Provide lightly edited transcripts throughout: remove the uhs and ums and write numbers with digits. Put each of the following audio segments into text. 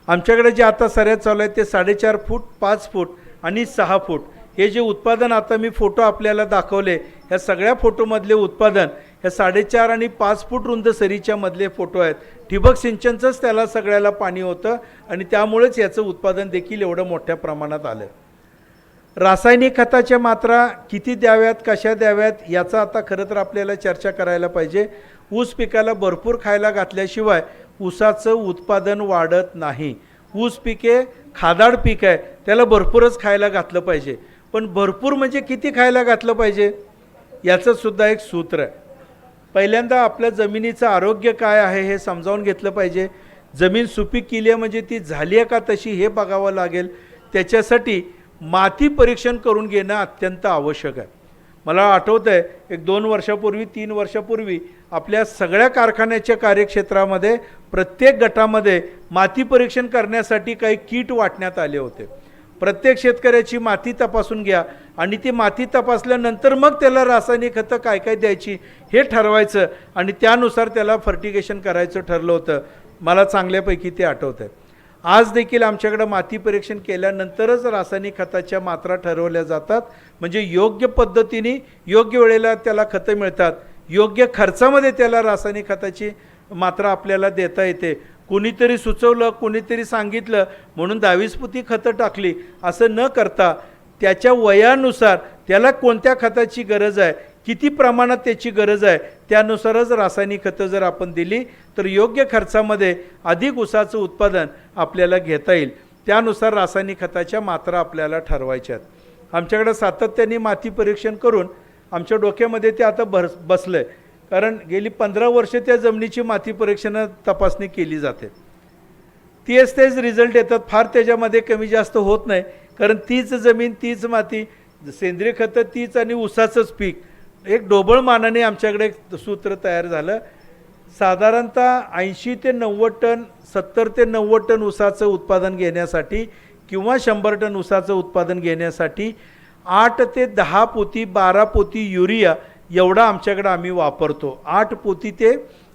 आमच्याकडे जे आता सऱ्या चालू आहेत ते 4.5 फूट, 5 फूट आणि 6 फूट हे जे उत्पादन आता मी फोटो आपल्याला दाखवले, ह्या सगळ्या फोटोमधले उत्पादन ह्या 4.5 आणि 5 फूट रुंद सरीच्या मधले फोटो आहेत. ठिबक सिंचनचंच त्याला सगळ्याला पाणी होतं आणि त्यामुळेच याचं उत्पादन देखील एवढं मोठ्या प्रमाणात आलं. रासायनिक खताच्या मात्रा किती द्याव्यात, कशा द्याव्यात याचा आता खरं तर आपल्याला चर्चा करायला पाहिजे. ऊस पिकाला भरपूर खायला घातल्याशिवाय ऊसाचं उत्पादन वाढत नाही. ऊस पिके खादाड पीक आहे, त्याला भरपूरच खायला घातलं पाहिजे. पण भरपूर म्हणजे किती खायला घातलं पाहिजे याचं सुद्धा एक सूत्र आहे. पहिल्यांदा आपल्या जमिनीचं आरोग्य काय आहे हे समजावून घेतलं पाहिजे. जमीन सुपीक केली आहे म्हणजे ती झाली आहे का तशी हे बघावं लागेल. त्याच्यासाठी माती परीक्षण करून घेणं अत्यंत आवश्यक आहे. मला आठवतं आहे एक 2 वर्षापूर्वी 3 वर्षापूर्वी आपल्या सगळ्या कारखान्याच्या कार्यक्षेत्रामध्ये प्रत्येक गटामध्ये माती परीक्षण करण्यासाठी काही किट वाटण्यात आले होते. प्रत्येक शेतकऱ्याची माती तपासून घ्या आणि ती माती तपासल्यानंतर मग त्याला रासायनिक खतं काय काय द्यायची हे ठरवायचं आणि त्यानुसार त्याला फर्टिगेशन करायचं ठरलं होतं. मला चांगल्यापैकी ते आठवतं आहे. आज देखील आमच्याकडं माती परीक्षण केल्यानंतरच रासायनिक खताच्या मात्रा ठरवल्या जातात. म्हणजे योग्य पद्धतीने योग्य वेळेला त्याला खतं मिळतात. योग्य खर्चामध्ये त्याला रासायनिक खताची मात्रा आपल्याला देता येते. कुणीतरी सुचवलं, कुणीतरी सांगितलं म्हणून 22 पोती खतं टाकली असं न करता त्याच्या वयानुसार त्याला कोणत्या खताची गरज आहे, किती प्रमाणात त्याची गरज आहे त्यानुसारच रासायनिक खतं जर आपण दिली तर योग्य खर्चामध्ये अधिक ऊसाचं उत्पादन आपल्याला घेता येईल. त्यानुसार रासायनिक खताच्या मात्रा आपल्याला ठरवायच्यात. आमच्याकडे सातत्याने माती परीक्षण करून आमच्या डोक्यामध्ये ते आता बसलं आहे. कारण गेली 15 वर्ष त्या जमिनीची माती परीक्षण तपासणी केली जाते. तेच रिझल्ट येतात. फार त्याच्यामध्ये कमी जास्त होत नाही. कारण तीच जमीन, तीच माती, सेंद्रिय खतं तीच आणि ऊसाचंच पीक एक ढोबळ मानाने आमच्याकडे एक सूत्र तयार झालं. साधारणतः 80 ते 90 टन, 70 ते 90 टन ऊसाचं उत्पादन घेण्यासाठी किंवा 100 टन ऊसाचं उत्पादन घेण्यासाठी 8 ते 10 पोती 12 पोती युरिया एवढा आमच्याकडे आम्ही वापरतो. 8 पोती ते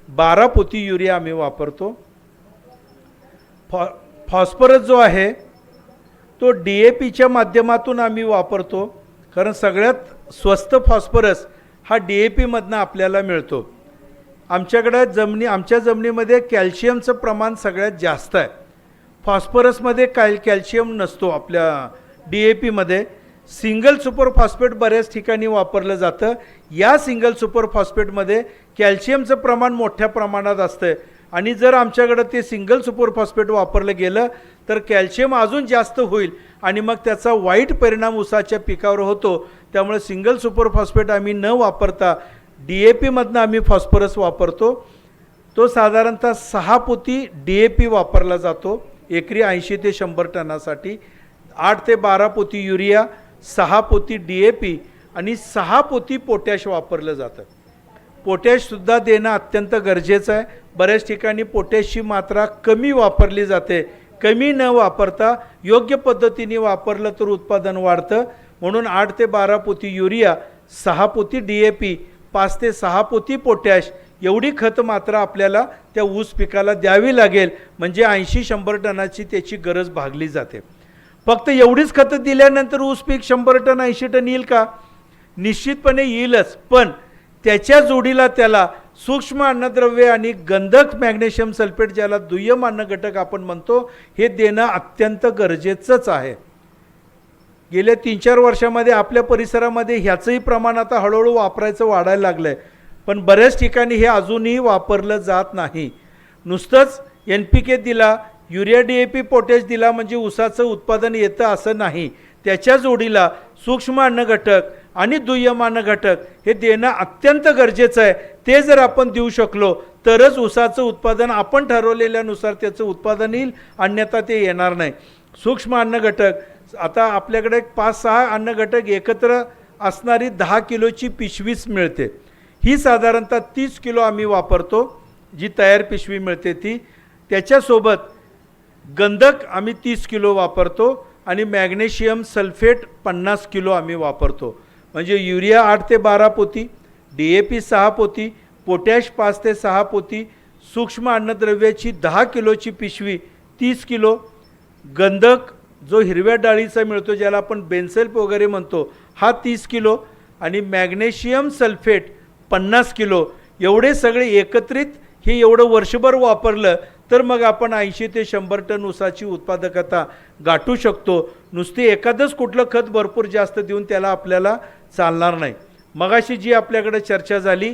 12 पोती युरिया आम्ही वापरतो. फॉस्फरस जो आहे तो DAPच्या माध्यमातून आम्ही वापरतो. कारण सगळ्यात स्वस्त फॉस्फरस हा DAPमधनं आपल्याला मिळतो. आमच्याकडे आमच्या जमिनीमध्ये कॅल्शियमचं प्रमाण सगळ्यात जास्त आहे. फॉस्फरसमध्ये कॅल्शियम नसतो. आपल्या DAPमध्ये सिंगल सुपर फॉस्फेट बऱ्याच ठिकाणी वापरलं जातं. या सिंगल सुपर फॉस्फेटमध्ये कॅल्शियमचं प्रमाण मोठ्या प्रमाणात असतं आणि जर आमच्याकडं ते सिंगल सुपर फॉस्फेट वापरलं गेलं तर कॅल्शियम अजून जास्त होईल आणि मग त्याचा वाईट परिणाम ऊसाच्या पिकावर होतो. त्यामुळे सिंगल सुपर फॉस्फेट आम्ही न वापरता DAPमधनं आम्ही फॉस्फरस वापरतो. तो साधारणतः 6 पोती DAP वापरला जातो एकरी 80 ते 100 टनासाठी. 8 ते 12 पोती युरिया, 6 पोती DAP आणि 6 पोती पोटॅश वापरलं जातं. पोटॅशसुद्धा देणं अत्यंत गरजेचं आहे. बऱ्याच ठिकाणी पोटॅशची मात्रा कमी वापरली जाते. कमी न वापरता योग्य पद्धतीने वापरलं तर उत्पादन वाढतं. म्हणून 8 ते 12 पोती युरिया, 6 पोती DAP, 5 ते 6 पोती पोटॅश एवढी खत मात्रा आपल्याला त्या ऊस पिकाला द्यावी लागेल. म्हणजे 80-100 टनाची त्याची गरज भागली जाते. फक्त एवढीच खतं दिल्यानंतर ऊस पीक 100 टन 80 टन येईल का? निश्चितपणे येईलच. पण त्याच्या जोडीला त्याला सूक्ष्म अन्नद्रव्ये आणि गंधक मॅग्नेशियम सल्फेट ज्याला दुय्यम अन्न घटक आपण म्हणतो हे देणं अत्यंत गरजेचंच आहे. गेल्या 3-4 वर्षामध्ये आपल्या परिसरामध्ये ह्याचंही प्रमाण आता हळूहळू वापरायचं वाढायला लागलं आहे. पण बऱ्याच ठिकाणी हे अजूनही वापरलं जात नाही. नुसतंच NPK दिला, युरिया DAP पोटॅश दिला म्हणजे ऊसाचं उत्पादन येतं असं नाही. त्याच्या जोडीला सूक्ष्म अन्न घटक आणि दुय्यम अन्न घटक हे देणं अत्यंत गरजेचं आहे. ते जर आपण देऊ शकलो तरच ऊसाचं उत्पादन आपण ठरवलेल्यानुसार त्याचं उत्पादन येईल, अन्यथा ते येणार नाही. सूक्ष्म अन्न घटक आता आपल्याकडे 5-6 अन्न घटक एकत्र असणारी 10 किलोची पिशवीच मिळते. ही साधारणतः 30 किलो आम्ही वापरतो, जी तयार पिशवी मिळते ती. त्याच्यासोबत गंधक आम्ही 30 किलो वापरतो आणि मॅग्नेशियम सल्फेट 50 किलो आम्ही वापरतो. म्हणजे युरिया 8 ते 12 पोती, DAP 6 पोती, पोटॅश 5 ते 6 पोती, सूक्ष्म अन्नद्रव्याची 10 किलोची पिशवी 30 किलो, गंधक जो हिरव्या डाळीचा मिळतो ज्याला आपण बेन्सल्फ वगैरे म्हणतो हा 30 किलो आणि मॅग्नेशियम सल्फेट 50 किलो. एवढे सगळे एकत्रित हे एवढं वर्षभर वापरलं तर मग आपण 80 ते 100 टन ऊसाची उत्पादकता गाठू शकतो. नुसते एखादंच कुठलं खत भरपूर जास्त देऊन त्याला आपल्याला चालणार नाही. मगाशी जी आपल्याकडे चर्चा झाली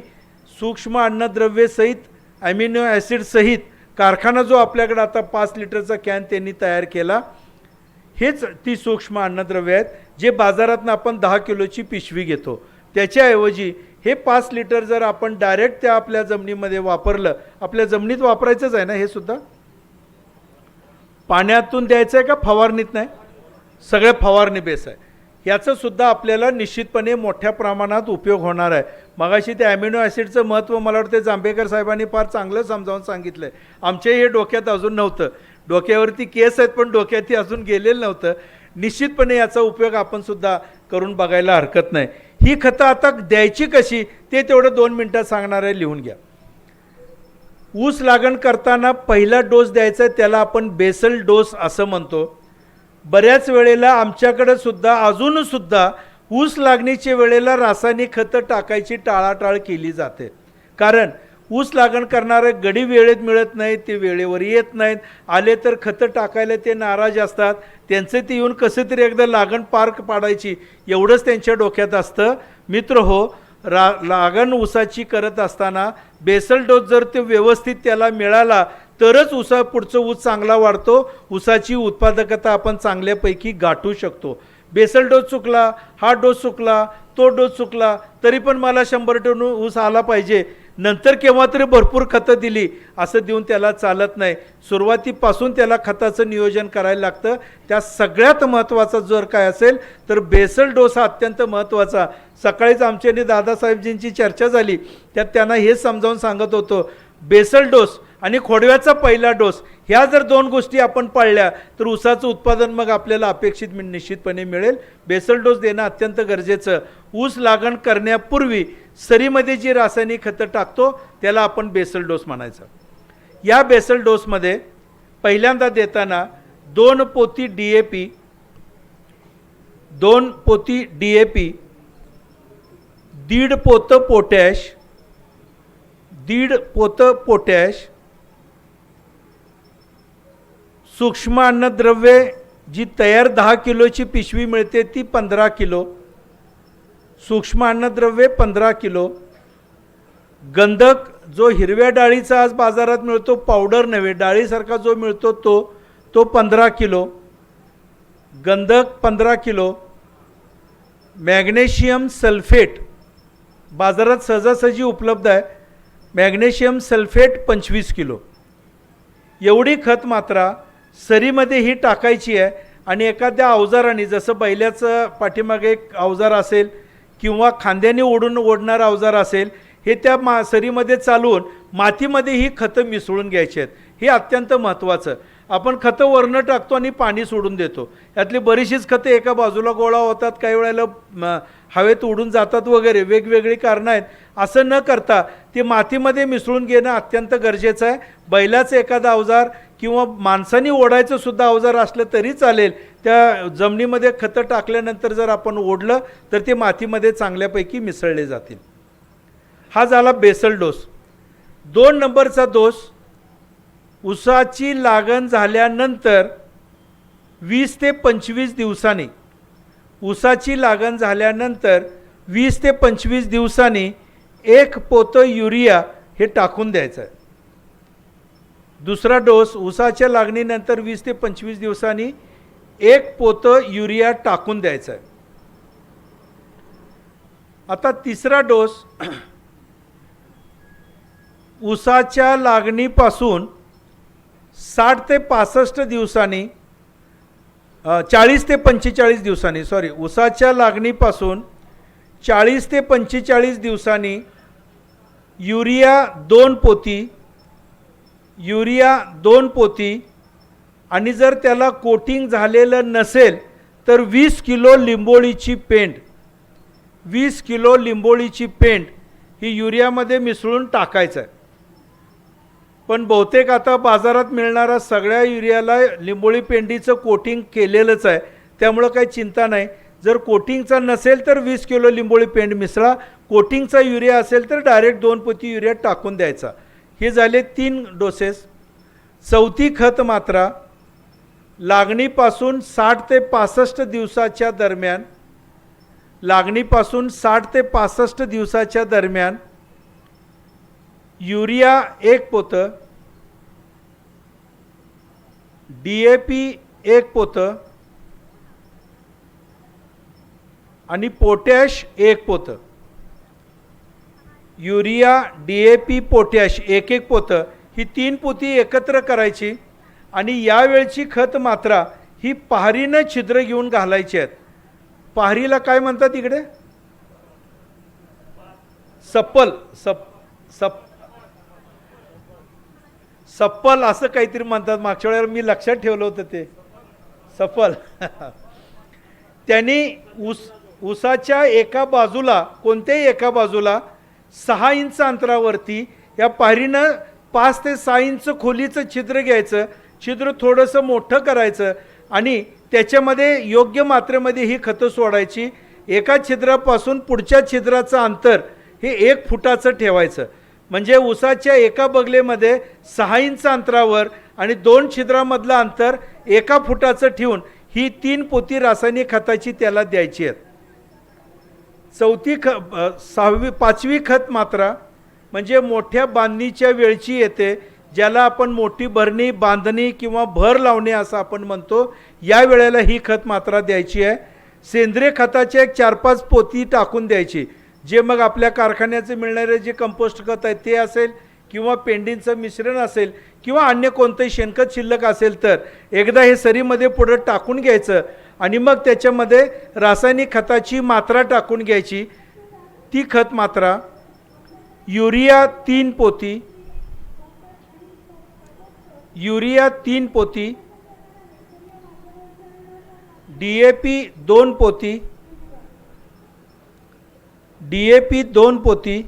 सूक्ष्म अन्नद्रव्ये सहित ॲमिनो ॲसिड सहित कारखाना जो आपल्याकडे आता 5 लिटरचा कॅन त्यांनी तयार केला, हेच ती सूक्ष्म अन्नद्रव्ये आहेत जे बाजारातून आपण 10 किलोची पिशवी घेतो. त्याच्याऐवजी हे 5 लिटर जर आपण डायरेक्ट त्या आपल्या जमिनीमध्ये वापरलं, आपल्या जमिनीत वापरायचंच आहे ना, हे सुद्धा पाण्यातून द्यायचं आहे का फवारणीत? नाही, सगळे फवारणी बेस आहे. याचं सुद्धा आपल्याला निश्चितपणे मोठ्या प्रमाणात उपयोग होणार आहे. मगाशी ते ॲमिनो ॲसिडचं महत्त्व मला वाटतं जांभेकर साहेबांनी फार चांगलं समजावून सांगितलं आहे. आमच्या हे डोक्यात अजून नव्हतं. डोक्यावरती केस आहेत पण डोक्यात अजून गेलेलं नव्हतं. निश्चितपणे याचा उपयोग आपण सुद्धा करून बघायला हरकत नाही. ही खतं आता द्यायची कशी ते तेवढं 2 मिनटात सांगणार आहे, लिहून घ्या. ऊस लागण करताना पहिला डोस द्यायचा आहे त्याला आपण बेसल डोस असं म्हणतो. बऱ्याच वेळेला आमच्याकडे सुद्धा अजूनसुद्धा ऊस लागणीच्या वेळेला रासायनिक खतं टाकायची टाळाटाळ केली जाते. कारण ऊस लागण करणारे गडी वेळेत मिळत नाहीत, ते वेळेवर येत नाहीत, आले तर खतं टाकायला ते नाराज असतात. त्यांचं ते येऊन कसं तरी एकदा लागण पार पाडायची एवढंच त्यांच्या डोक्यात असतं. मित्र हो, लागण ऊसाची करत असताना बेसल डोस जर ते व्यवस्थित त्याला मिळाला तरच पुढचं ऊस चांगला वाढतो, ऊसाची उत्पादकता आपण चांगल्यापैकी गाठू शकतो. बेसल डोस चुकला, हा डोस चुकला, तो डोस चुकला तरी पण मला 100 टन ऊस आला पाहिजे, नंतर केव्हा तरी भरपूर खतं दिली असं देऊन त्याला चालत नाही. सुरुवातीपासून त्याला खताचं नियोजन करायला लागतं. त्या सगळ्यात महत्त्वाचा जर काय असेल तर बेसल डोस हा अत्यंत महत्त्वाचा. सकाळीच आमच्याने दादासाहेबजींची चर्चा झाली, त्यात त्यांना हेच समजावून सांगत होतो, बेसल डोस आणि खोडव्याचा पहिला डोस ह्या जर 2 गोष्टी आपण पाळल्या तर ऊसाचं उत्पादन मग आपल्याला अपेक्षित निश्चितपणे मिळेल. बेसल डोस देणं अत्यंत गरजेचं. ऊस लागण करण्यापूर्वी सरीमध्ये जी रासायनिक खतं टाकतो त्याला आपण बेसल डोस म्हणायचं. या बेसल डोसमध्ये पहिल्यांदा देताना 2 पोती DAP, 2 पोती DAP, 1.5 पोतं पोटॅश, 1.5 पोतं पोटॅश, सूक्ष्म अन्नद्रव्ये जी तयार 10 किलोची पिशवी मिळते ती 15 किलो, सूक्ष्म अन्नद्रव्ये 15 किलो, गंधक जो हिरव्या डाळीचा आज बाजारात मिळतो, पावडर नव्हे डाळीसारखा जो मिळतो तो 15 किलो, गंधक 15 किलो, मॅग्नेशियम सल्फेट बाजारात सहजासहजी उपलब्ध आहे, मॅग्नेशियम सल्फेट 25 किलो. एवढी खत मात्रा सरीमध्ये ही टाकायची आहे. आणि एखाद्या अवजाराने, जसं बैलाचं पाठीमागे एक अवजार असेल किंवा खांद्याने ओढणारं अवजार असेल, हे त्या सरीमध्ये चालवून मातीमध्ये ही खतं मिसळून घ्यायची आहेत. हे अत्यंत महत्त्वाचं. आपण खतं वरनं टाकतो आणि पाणी सोडून देतो. यातली बरीचशीच खतं एका बाजूला गोळा होतात, काही वेळेला हवेत उडून जातात वगैरे, वेगवेगळी कारणं आहेत. असं न करता ते मातीमध्ये मिसळून घेणं अत्यंत गरजेचं आहे. बैलाचं एखादा अवजार किंवा माणसाने ओढायचं सुद्धा अवजार असलं तरी चालेल. त्या जमिनीमध्ये खतं टाकल्यानंतर जर आपण ओढलं तर ते मातीमध्ये चांगल्यापैकी मिसळले जातील. हा झाला बेसल डोस. 2 नंबरचा डोस ऊसाची लागण झाल्यानंतर 20 ते 25 दिवसांनी, ऊसाची लागण झाल्यानंतर 20 ते 25 दिवसांनी 1 पोतं युरिया हे टाकून द्यायचं आहे. दुसरा डोस ऊसाच्या लागणीनंतर 20 ते 25 दिवसांनी 1 पोतं युरिया टाकून द्यायचं आहे. आता तिसरा डोस ऊसाच्या लागणीपासून 60 ते 65 दिवसांनी, 40 ते 45 दिवसांनी, ऊसाच्या लागणीपासून 40 ते 45 दिवसांनी युरिया 2 पोती आणि जर त्याला कोटिंग झालेलं नसेल तर 20 किलो लिंबोळीची पेंड, 20 किलो लिंबोळीची पेंड ही युरियामध्ये मिसळून टाकायचं आहे. पण बहुतेक आता बाजारात मिळणारा सगळ्या युरियाला लिंबोळी पेंडीचं कोटिंग केलेलंच आहे, त्यामुळं काही चिंता नाही. जर कोटिंगचा नसेल तर 20 किलो लिंबोळी पेंड मिसळा, कोटिंगचा युरिया असेल तर डायरेक्ट 2 पोती युरिया टाकून द्यायचा. हे झाले 3 डोसेस. चौथी खत मात्रा लागणीपासून 60 ते 65 दिवसाच्या दरम्यान, लागणीपासून 60 ते 65 दिवसाच्या दरम्यान युरिया 1 पोतं, DAP 1 पोतं आणि पोटॅश 1 पोतं. युरिया, DAP, पोटॅश 1-1 पोतं ही 3 पोती एकत्र करायची आणि यावेळची खत मात्रा ही पहारीनं छिद्र घेऊन घालायची आहेत. पहारीला काय म्हणतात इकडे? सप्पल. सप्पल असं काहीतरी म्हणतात. मागच्या वेळेला मी लक्षात ठेवलं होतं ते सप्पल. त्यांनी ऊसाच्या एका बाजूला, कोणत्याही एका बाजूला 6 इंच अंतरावरती या पारीनं 5 ते 6 इंच खोलीचं छिद्र घ्यायचं. छिद्र थोडंसं मोठं करायचं आणि त्याच्यामध्ये योग्य मात्रेमध्ये ही खतं सोडायची. एका छिद्रापासून पुढच्या छिद्राचं अंतर हे 1 फुटाचं ठेवायचं. म्हणजे ऊसाच्या एका बगलेमध्ये 6 इंच अंतरावर आणि 2 छिद्रामधलं अंतर 1 फुटाचं ठेवून ही 3 पोती रासायनिक खताची त्याला द्यायची आहेत. पाचवी खत मात्रा म्हणजे मोठ्या बांधणीच्या वेळची येते, ज्याला आपण मोठी भरणी, बांधणी किंवा भर लावणे असं आपण म्हणतो. या वेळेला ही खत मात्रा द्यायची आहे. सेंद्रिय खताच्या 4-5 पोती टाकून द्यायची. जे मग आपल्या कारखान्याचे मिळणारे जे कंपोस्ट खत आहे ते असेल किंवा पेंडींचं मिश्रण असेल किंवा अन्य कोणतंही शेणखत शिल्लक असेल तर एकदा हे सरीमध्ये पुढं टाकून घ्यायचं आणि मग त्याच्यामध्ये रासायनिक खताची मात्रा टाकून घ्यायची. ती खत मात्रा युरिया 3 पोती, युरिया 3 पोती, DAP 2 पोती, DAP 2 पोती,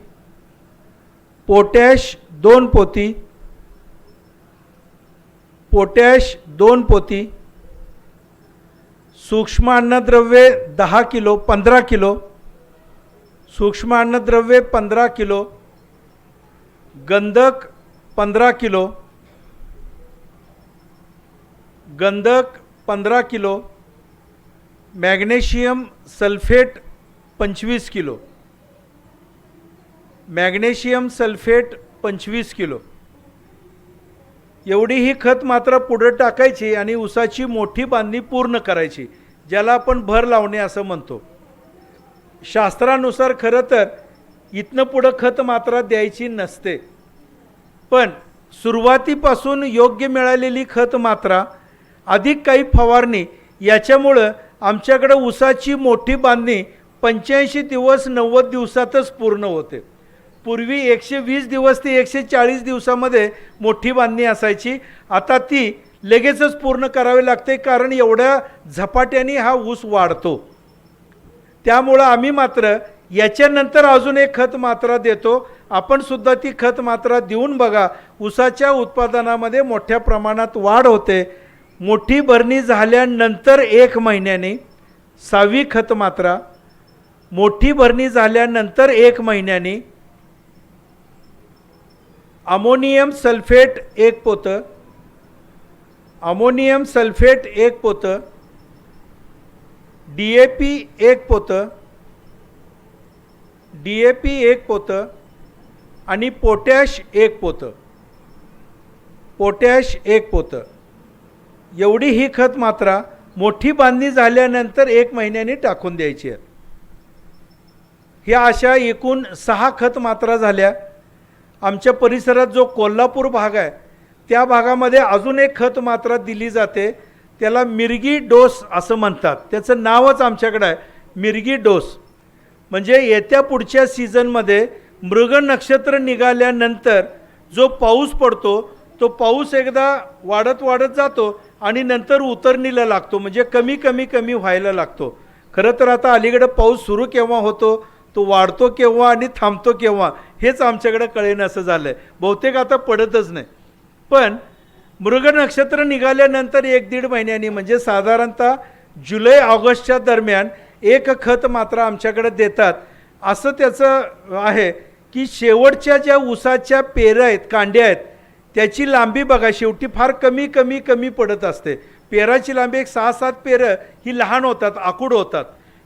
पोटॅश 2 पोती, पोटॅश 2 पोती, सूक्ष्म अन्नद्रव्ये 10 किलो, 15 किलो, सूक्ष्म अन्नद्रव्ये 15 किलो, गंधक 15 किलो, गंधक 15 kilo, magnesium sulphate 25 kilo, magnesium sulphate 25 kilo. एवढी ही खत मात्रा पुढं टाकायची आणि ऊसाची मोठी बांधणी पूर्ण करायची, ज्याला आपण भर लावणे असं म्हणतो. शास्त्रानुसार खरं तर इथनं पुढं खत मात्रा द्यायची नसते, पण सुरुवातीपासून योग्य मिळालेली खत मात्रा अधिक काही फवारणी याच्यामुळं आमच्याकडं ऊसाची मोठी बांधणी 85 दिवस 90 दिवसातच पूर्ण होते. पूर्वी 120 दिवस ते 140 दिवसामध्ये मोठी बांधणी असायची. आता ती लगेचच पूर्ण करावी लागते, कारण एवढ्या झपाट्याने हा ऊस वाढतो. त्यामुळं आम्ही मात्र याच्यानंतर अजून एक खत मात्रा देतो. आपण सुद्धा ती खत मात्रा देऊन बघा, ऊसाच्या उत्पादनामध्ये मोठ्या प्रमाणात वाढ होते. मोठी भरणी झाल्यानंतर 1 महिन्याने 6वी खत मात्रा, मोठी भरणी झाल्यानंतर 1 महिन्याने अमोनियम सल्फेट 1 पोतं, अमोनियम सल्फेट 1 पोतं, DAP 1 पोतं, DAP 1 पोतं आणि पोटॅश 1 पोतं, पोटॅश 1 पोतं. एवढी ही खत मात्रा मोठी बांधणी झाल्यानंतर 1 महिन्याने टाकून द्यायची आहे. ह्या अशा एकूण 6 खत मात्रा झाल्या. आमच्या परिसरात जो कोल्हापूर भाग आहे त्या भागामध्ये अजून एक खत मात्रा दिली जाते, त्याला मिरगी डोस असं म्हणतात. त्याचं नावच आमच्याकडे आहे, मिरगी डोस. म्हणजे येत्या पुढच्या सीझनमध्ये मृग नक्षत्र निघाल्यानंतर जो पाऊस पडतो तो पाऊस एकदा वाढत वाढत जातो आणि नंतर उतरणीला लागतो, म्हणजे कमी कमी कमी व्हायला लागतो. खरं तर आता अलीकडे पाऊस सुरू केव्हा होतो, तो वाढतो केव्हा आणि थांबतो केव्हा हेच आमच्याकडे कळेन असं झालं आहे. बहुतेक आता पडतच नाही. पण मृग नक्षत्र निघाल्यानंतर 1-1.5 महिन्यांनी म्हणजे साधारणतः जुलै ऑगस्टच्या दरम्यान एक खत मात्र आमच्याकडे देतात. असं त्याचं आहे की शेवटच्या ज्या ऊसाच्या पेरं आहेत, कांड्या आहेत, त्याची लांबी बघा शेवटी फार कमी पडत असते. पेराची लांबी एक 6-7 पेरं ही लहान होतात, आखूड होतात.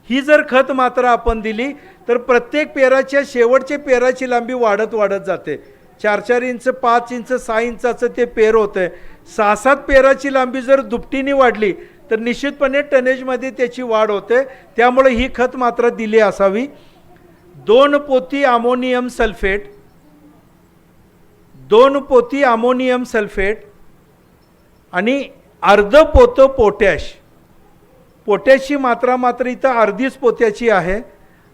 ही जर खत मात्र आपण दिली तर प्रत्येक पेराच्या शेवटच्या पेराची लांबी वाढत जाते. 4-4 इंच, 5 इंच, 6 इंचाचं ते पेर होतं. 6-7 पेराची लांबी जर दुपटीने वाढली तर निश्चितपणे टनेजमध्ये त्याची वाढ होते. त्यामुळे ही खत मात्र दिली असावी. 2 पोती अमोनियम सल्फेट, 2 पोती अमोनियम सल्फेट आणि अर्ध पोतं पोटॅश. पोटॅशची मात्रा मात्र इथं अर्धीच पोत्याची आहे.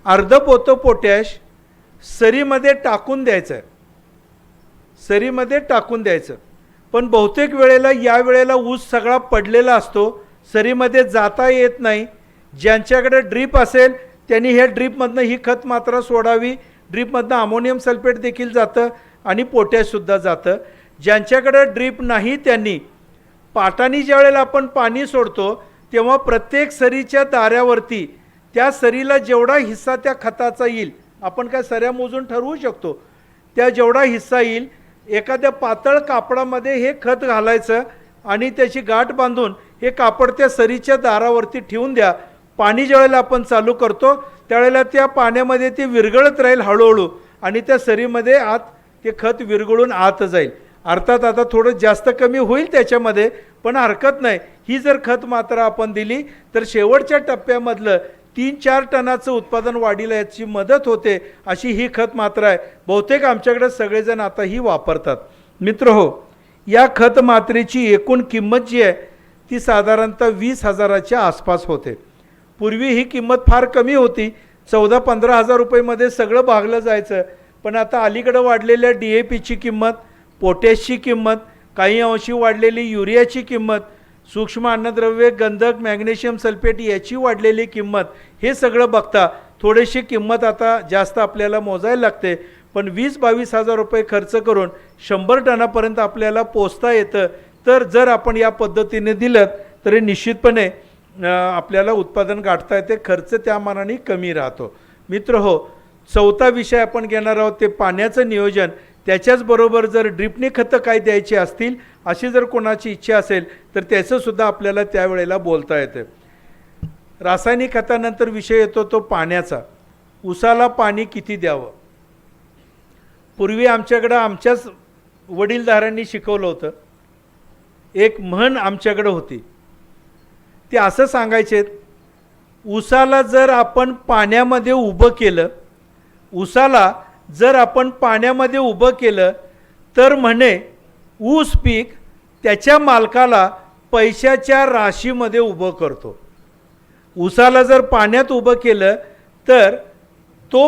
अर्ध पोतं पोटॅश सरीमध्ये टाकून द्यायचं आहे, सरीमध्ये टाकून द्यायचं. पण बहुतेक वेळेला या वेळेला ऊस सगळा पडलेला असतो, सरीमध्ये जाता येत नाही. ज्यांच्याकडे ड्रीप असेल त्यांनी ह्या ड्रीपमधनं ही खत मात्रा सोडावी. ड्रीपमधनं अमोनियम सल्फेट देखील जातं आणि पोटॅशसुद्धा जातं. ज्यांच्याकडे ड्रीप नाही त्यांनी पाटानी ज्या वेळेला आपण पाणी सोडतो तेव्हा प्रत्येक सरीच्या दाऱ्यावरती त्या सरीला जेवढा हिस्सा त्या खताचा येईल, आपण काय सऱ्या मोजून ठरवू शकतो, त्या जेवढा हिस्सा येईल एखाद्या पातळ कापडामध्ये हे खत घालायचं आणि त्याची गाठ बांधून हे कापड त्या सरीच्या दारावरती ठेवून द्या. पाणी ज्यावेळेला आपण चालू करतो त्यावेळेला त्या पाण्यामध्ये ते विरघळत राहील हळूहळू आणि त्या सरीमध्ये आत ते खत विरघळून आत जाईल. अर्थात आता थोडं जास्त कमी होईल त्याच्यामध्ये, पण हरकत नाही. ही जर खत मात्र आपण दिली तर शेवटच्या टप्प्यामधलं 3-4 टनाचं उत्पादन वाढीला याची मदत होते. अशी ही खत मात्र आहे. बहुतेक आमच्याकडे सगळेजण आता ही वापरतात. मित्रहो, या खत मात्रेची एकूण किंमत जी आहे ती साधारणतः 20,000च्या आसपास होते. पूर्वी ही किंमत फार कमी होती, 14-15 हजार रुपयेमध्ये सगळं भागलं जायचं. पण आता अलीकडं वाढलेल्या DAPची किंमत, पोटॅशची किंमत, काही अंशी वाढलेली युरियाची किंमत, सूक्ष्म अन्नद्रव्ये, गंधक, मॅग्नेशियम सल्फेट याची वाढलेली किंमत, हे सगळं बघता थोडीशी किंमत आता जास्त आपल्याला मोजायला लागते. पण 20-22 हजार रुपये खर्च करून 100 टनापर्यंत आपल्याला पोचता येतं. तर जर आपण या पद्धतीने दिलं तरी निश्चितपणे आपल्याला उत्पादन गाठता येते, खर्च त्या मानाने कमी राहतो. मित्रहो, 4था विषय आपण घेणार आहोत ते पाण्याचं नियोजन. त्याच्याचबरोबर जर ड्रिपने खतं काय द्यायची असतील अशी जर कोणाची इच्छा असेल तर त्याचंसुद्धा आपल्याला त्यावेळेला बोलता येतं. रासायनिक खतानंतर विषय येतो तो पाण्याचा. ऊसाला पाणी किती द्यावं. पूर्वी आमच्याकडं आमच्याच वडीलधाऱ्यांनी शिकवलं होतं. एक म्हण आमच्याकडं होती, ते असं सांगायचे, ऊसाला जर आपण पाण्यामध्ये उभं केलं, ऊसाला जर आपण पाण्यामध्ये उभं केलं तर म्हणे ऊस पीक त्याच्या मालकाला पैशाच्या राशीमध्ये उभं करतो. ऊसाला जर पाण्यात उभं केलं तर तो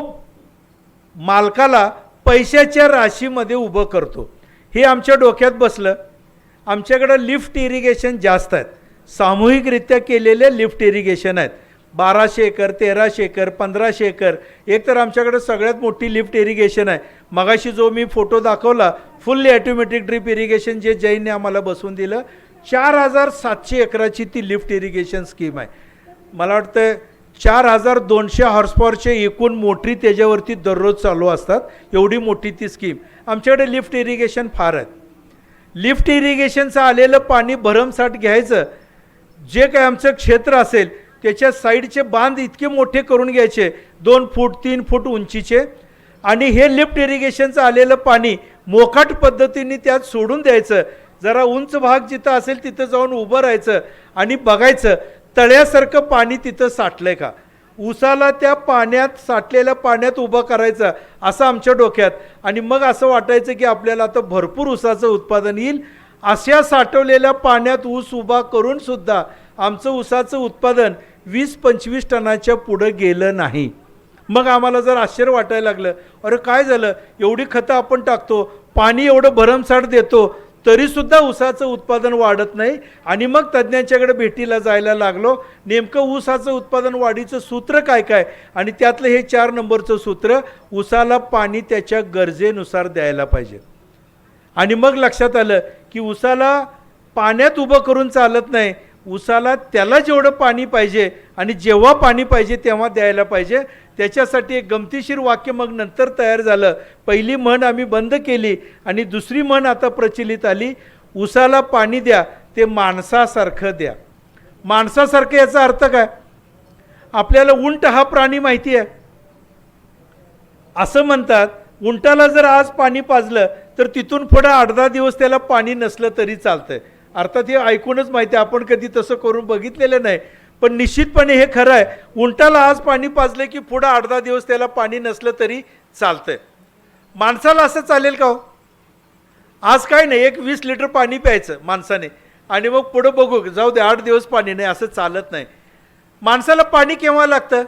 मालकाला पैशाच्या राशीमध्ये उभं करतो. हे आमच्या डोक्यात बसलं. आमच्याकडं लिफ्ट इरिगेशन जास्त आहेत, सामूहिकरित्या केलेले लिफ्ट इरिगेशन आहेत. 1200 एकर, 1300 एकर, 1500 एकर. एक तर आमच्याकडे सगळ्यात मोठी लिफ्ट इरिगेशन आहे. मगाशी जो मी फोटो दाखवला फुल्ली ऑटोमॅटिक ड्रिप इरिगेशन जे जैनने आम्हाला बसवून दिलं, 4700 एकराची ती लिफ्ट इरिगेशन स्कीम आहे. मला वाटतं 4200 हॉर्सपॉवरचे एकूण मोटरी त्याच्यावरती दररोज चालू असतात, एवढी मोठी ती स्कीम. आमच्याकडे लिफ्ट इरिगेशन फार आहेत. लिफ्ट इरिगेशनचं आलेलं पाणी भरमसाठ घ्यायचं. जे काय आमचं क्षेत्र असेल त्याच्या साईडचे बांध इतके मोठे करून घ्यायचे, 2 फूट 3 फूट उंचीचे, आणि हे लिफ्ट इरिगेशनचं आलेलं पाणी मोकाट पद्धतीने त्यात सोडून द्यायचं. जरा उंच भाग जिथं असेल तिथं जाऊन उभं राहायचं आणि बघायचं तळ्यासारखं पाणी तिथं साठलंय का. ऊसाला त्या पाण्यात, साठलेल्या पाण्यात उभं करायचं असं आमच्या डोक्यात. आणि मग असं वाटायचं की आपल्याला आता भरपूर ऊसाचं उत्पादन येईल. अशा साठवलेल्या पाण्यात ऊस उभा करून सुद्धा आमचं ऊसाचं उत्पादन 20-25 टनाच्या पुढं गेलं नाही. मग आम्हाला जर आश्चर्य वाटायला लागलं, अरे काय झालं, एवढी खतं आपण टाकतो, पाणी एवढं भरमसाठ देतो, तरीसुद्धा ऊसाचं उत्पादन वाढत नाही. आणि मग तज्ज्ञांच्याकडे भेटीला जायला लागलो. नेमकं ऊसाचं उत्पादन वाढीचं सूत्र काय काय, आणि त्यातलं हे 4 नंबरचं सूत्र, ऊसाला पाणी त्याच्या गरजेनुसार द्यायला पाहिजे. आणि मग लक्षात आलं की ऊसाला पाण्यात उभं करून चालत नाही, ऊसाला त्याला जेवढं पाणी पाहिजे आणि जेव्हा पाणी पाहिजे तेव्हा द्यायला पाहिजे. त्याच्यासाठी एक गमतीशीर वाक्य मग नंतर तयार झालं. पहिली म्हण आम्ही बंद केली आणि दुसरी म्हण आता प्रचलित आली, ऊसाला पाणी द्या ते माणसासारखं द्या. माणसासारखं याचा अर्थ काय? आपल्याला उंट हा प्राणी माहिती आहे. असं म्हणतात उंटाला जर आज पाणी पाजलं तर तिथून पुढे 8-10 दिवस त्याला पाणी नसलं तरी चालतंय. अर्थात हे ऐकूनच माहिती आहे, आपण कधी तसं करून बघितलेलं नाही, पण निश्चितपणे हे खरं आहे. उंटाला आज पाणी पाजलं की पुढे 8-10 दिवस त्याला पाणी नसलं तरी चालतंय. माणसाला असं चालेल का हो? आज काय नाही, एक 20 लिटर पाणी प्यायचं माणसाने आणि मग पुढं बघू, जाऊ दे 8 दिवस पाणी नाही, असं चालत नाही. माणसाला पाणी केव्हा लागतं?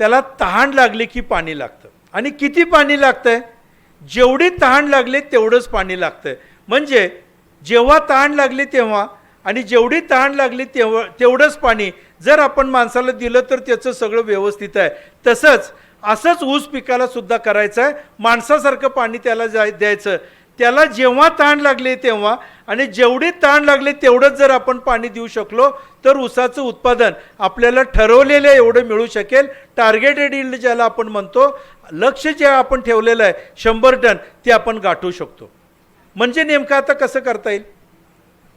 त्याला तहान लागली की पाणी लागतं. आणि किती पाणी लागतंय? जेवढी तहान लागली तेवढंच पाणी लागतंय. म्हणजे जेव्हा तहान लागली तेव्हा आणि जेवढी तहान लागली तेवढंच पाणी जर आपण माणसाला दिलं तर त्याचं सगळं व्यवस्थित आहे. तसंच असंच ऊस पिकाला सुद्धा करायचं आहे. माणसासारखं पाणी त्याला द्यायचं. त्याला जेव्हा तहान लागली तेव्हा आणि जेवढी तहान लागली तेवढंच जर आपण पाणी देऊ शकलो तर ऊसाचं उत्पादन आपल्याला ठरवलेलं एवढं मिळू शकेल. टार्गेटेड यील्ड ज्याला आपण म्हणतो, लक्ष्य जे आपण ठेवलेलं आहे 100 टन, ते आपण गाठू शकतो. म्हणजे नेमकं आता कसं करता येईल?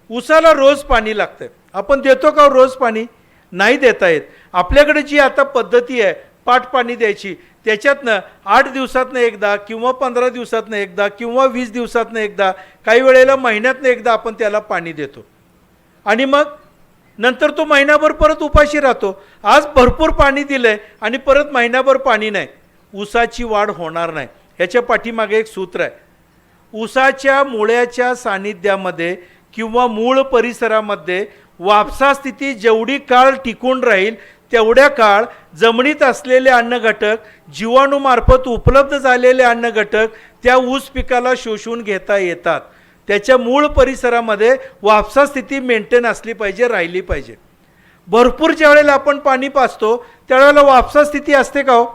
ऊसाला रोज पाणी लागतं. आपण देतो का रोज पाणी? नाही देता येत. आपल्याकडे जी आता पद्धती आहे पाट पाणी द्यायची, त्याच्यातनं 8 दिवसातनं एकदा किंवा 15 दिवसातनं एकदा किंवा 20 दिवसातनं एकदा, काही वेळेला महिन्यातनं एकदा आपण त्याला पाणी देतो आणि मग नंतर तो महिनाभर परत उपाशी राहतो. आज भरपूर पाणी दिलंय आणि परत महिनाभर पाणी नाही, ऊसाची वाढ होणार नाही. ह्याच्या पाठीमागे एक सूत्र आहे. ऊसाच्या मुळ्याच्या सानिध्यामध्ये किंवा मूळ परिसरामध्ये वापसा स्थिती जेवढी काळ टिकून राहील तेवढ्या काळ जमिनीत असलेले अन्नघटक, जीवाणूमार्फत उपलब्ध झालेले अन्नघटक त्या ऊस पिकाला शोषून घेता येतात. त्याच्या मूळ परिसरामध्ये वापसा स्थिती मेंटेन असली पाहिजे, राहिली पाहिजे. भरपूर ज्यावेळेला आपण पाणी पाजतो त्यावेळेला वापसा स्थिती असते का हो?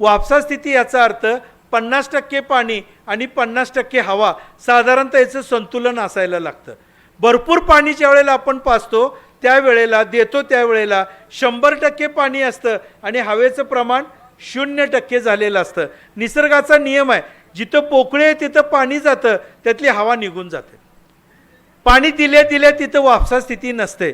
वापसा स्थिती याचा अर्थ 50% पाणी आणि 50% हवा, साधारणतः याचं संतुलन असायला लागतं. भरपूर पाणी ज्यावेळेला आपण पाजतो त्यावेळेला देतो त्यावेळेला 100% पाणी असतं आणि हवेचं प्रमाण 0% झालेलं असतं. निसर्गाचा नियम आहे, जिथं पोकळी आहे तिथं पाणी जातं, त्यातली हवा निघून जाते. पाणी दिल्या दिल्या तिथं वापसा स्थिती नसते.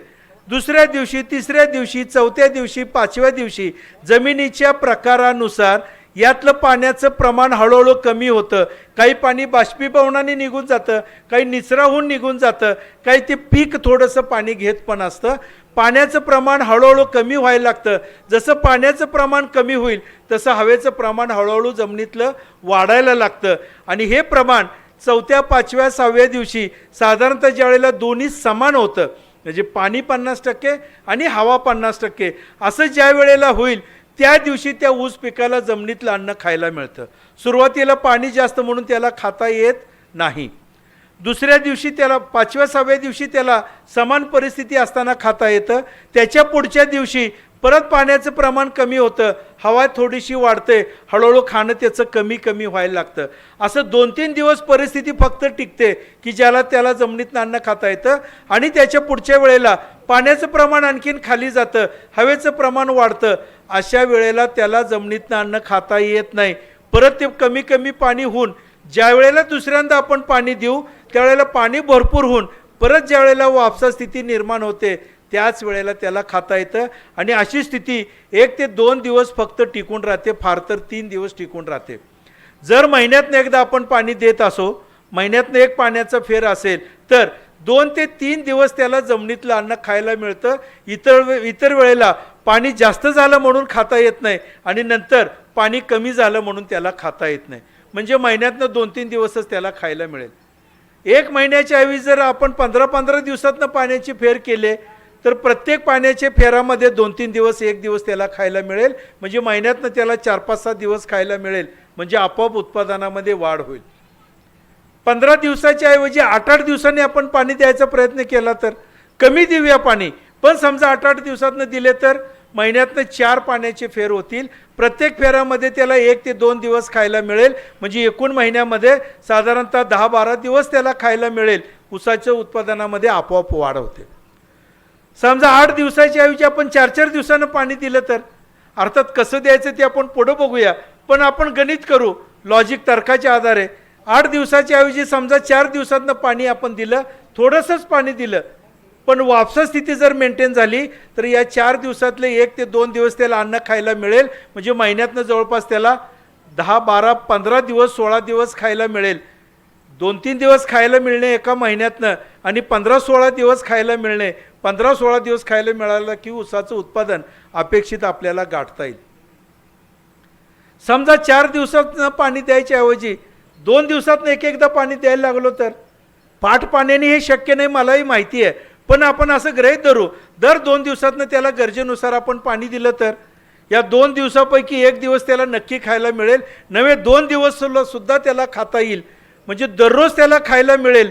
दुसऱ्या दिवशी, तिसऱ्या दिवशी, चौथ्या दिवशी, 5व्या दिवशी जमिनीच्या प्रकारानुसार यातलं पाण्याचं प्रमाण हळूहळू कमी होतं. काही पाणी बाष्पीभवनाने निघून जातं, काही निचराहून निघून जातं, काही ते पीक थोडंसं पाणी घेत पण असतं. पाण्याचं प्रमाण हळूहळू कमी व्हायला लागतं. जसं पाण्याचं प्रमाण कमी होईल तसं हवेचं प्रमाण हळूहळू जमिनीतलं वाढायला लागतं आणि हे प्रमाण 4व्या, 5व्या, 6व्या दिवशी साधारणतः ज्यावेळेला दोन्ही समान होतं, म्हणजे पाणी 50% आणि हवा 50%, असं ज्या वेळेला होईल त्या दिवशी त्या ऊस पिकाला जमिनीतलं अन्न खायला मिळतं. सुरुवातीला पाणी जास्त म्हणून त्याला खाता येत नाही. दुसऱ्या दिवशी त्याला, 5व्या, 6व्या दिवशी त्याला समान परिस्थिती असताना खाता येतं. त्याच्या पुढच्या दिवशी परत पाण्याचं प्रमाण कमी होतं, हवा थोडीशी वाढते, हळूहळू खाणं त्याचं कमी कमी व्हायला लागतं. असं 2-3 दिवस परिस्थिती फक्त टिकते की ज्याला त्याला जमिनीतनं अन्न खाता येतं आणि त्याच्या पुढच्या वेळेला पाण्याचं प्रमाण आणखीन खाली जातं, हवेचं प्रमाण वाढतं. अशा वेळेला त्याला जमिनीतनं अन्न खाता येत नाही. परत ते कमी कमी पाणी होऊन ज्या वेळेला दुसऱ्यांदा आपण पाणी देऊ त्यावेळेला पाणी भरपूर होऊन परत ज्या वेळेला वापसा स्थिती निर्माण होते त्याच वेळेला त्याला खाता येतं आणि अशी स्थिती 1 ते 2 दिवस फक्त टिकून राहते, फार तर 3 दिवस टिकून राहते. जर महिन्यातनं एकदा आपण पाणी देत असो, महिन्यातनं एक पाण्याचा फेर असेल तर 2 ते 3 दिवस त्याला जमिनीतलं अन्न खायला मिळतं. इतर वेळेला पाणी जास्त झालं म्हणून खाता येत नाही आणि नंतर पाणी कमी झालं म्हणून त्याला खाता येत नाही. म्हणजे महिन्यातनं 2-3 दिवसच त्याला खायला मिळेल. 1 महिन्याच्या ऐवजी जर आपण 15-15 दिवसातनं पाण्याची फेर केले तर प्रत्येक पाण्याच्या फेरामध्ये 2-3 दिवस, 1 दिवस त्याला खायला मिळेल. म्हणजे महिन्यातनं त्याला 4-5-7 दिवस खायला मिळेल. म्हणजे आपोआप उत्पादनामध्ये वाढ होईल. 15 दिवसाच्या ऐवजी 8-8 दिवसांनी आपण पाणी द्यायचा प्रयत्न केला तर, कमी देऊया पाणी पण समजा 8-8 दिवसातनं दिले तर महिन्यातनं 4 पाण्याचे फेर होतील. प्रत्येक फेऱ्यामध्ये त्याला 1 ते 2 दिवस खायला मिळेल, म्हणजे एकूण महिन्यामध्ये साधारणतः 10-12 दिवस त्याला खायला मिळेल. ऊसाच्या उत्पादनामध्ये आपोआप वाढ होते. समजा 8 दिवसाच्या ऐवजी आपण 4-4 दिवसानं पाणी दिलं तर, अर्थात कसं द्यायचं ते आपण पुढं बघूया, पण आपण गणित करू लॉजिक तर्काच्या आधारे. 8 दिवसाच्या ऐवजी समजा 4 दिवसातनं पाणी आपण दिलं, थोडंसंच पाणी दिलं, पण वापसा स्थिती जर मेंटेन झाली तर या 4 दिवसातले 1 ते 2 दिवस त्याला अन्न खायला मिळेल, म्हणजे महिन्यातनं जवळपास त्याला 10-12-15 दिवस 16 दिवस खायला मिळेल. 2-3 दिवस खायला मिळणे एका महिन्यातनं आणि 15-16 दिवस खायला मिळणे, 15-16 दिवस खायला मिळालं की ऊसाचं उत्पादन अपेक्षित आपल्याला गाठता येईल. समजा 4 दिवसातनं पाणी द्यायच्या ऐवजी 2 दिवसातनं एकदा पाणी द्यायला लागलो तर, पाठ पाण्याने हे शक्य नाही मलाही माहिती आहे, पण आपण असं गृहीत धरू दर 2 दिवसातनं त्याला गरजेनुसार आपण पाणी दिलं तर या 2 दिवसापैकी 1 दिवस त्याला नक्की खायला मिळेल, नवे 2 दिवस सुद्धा त्याला खाता येईल, म्हणजे दररोज त्याला खायला मिळेल.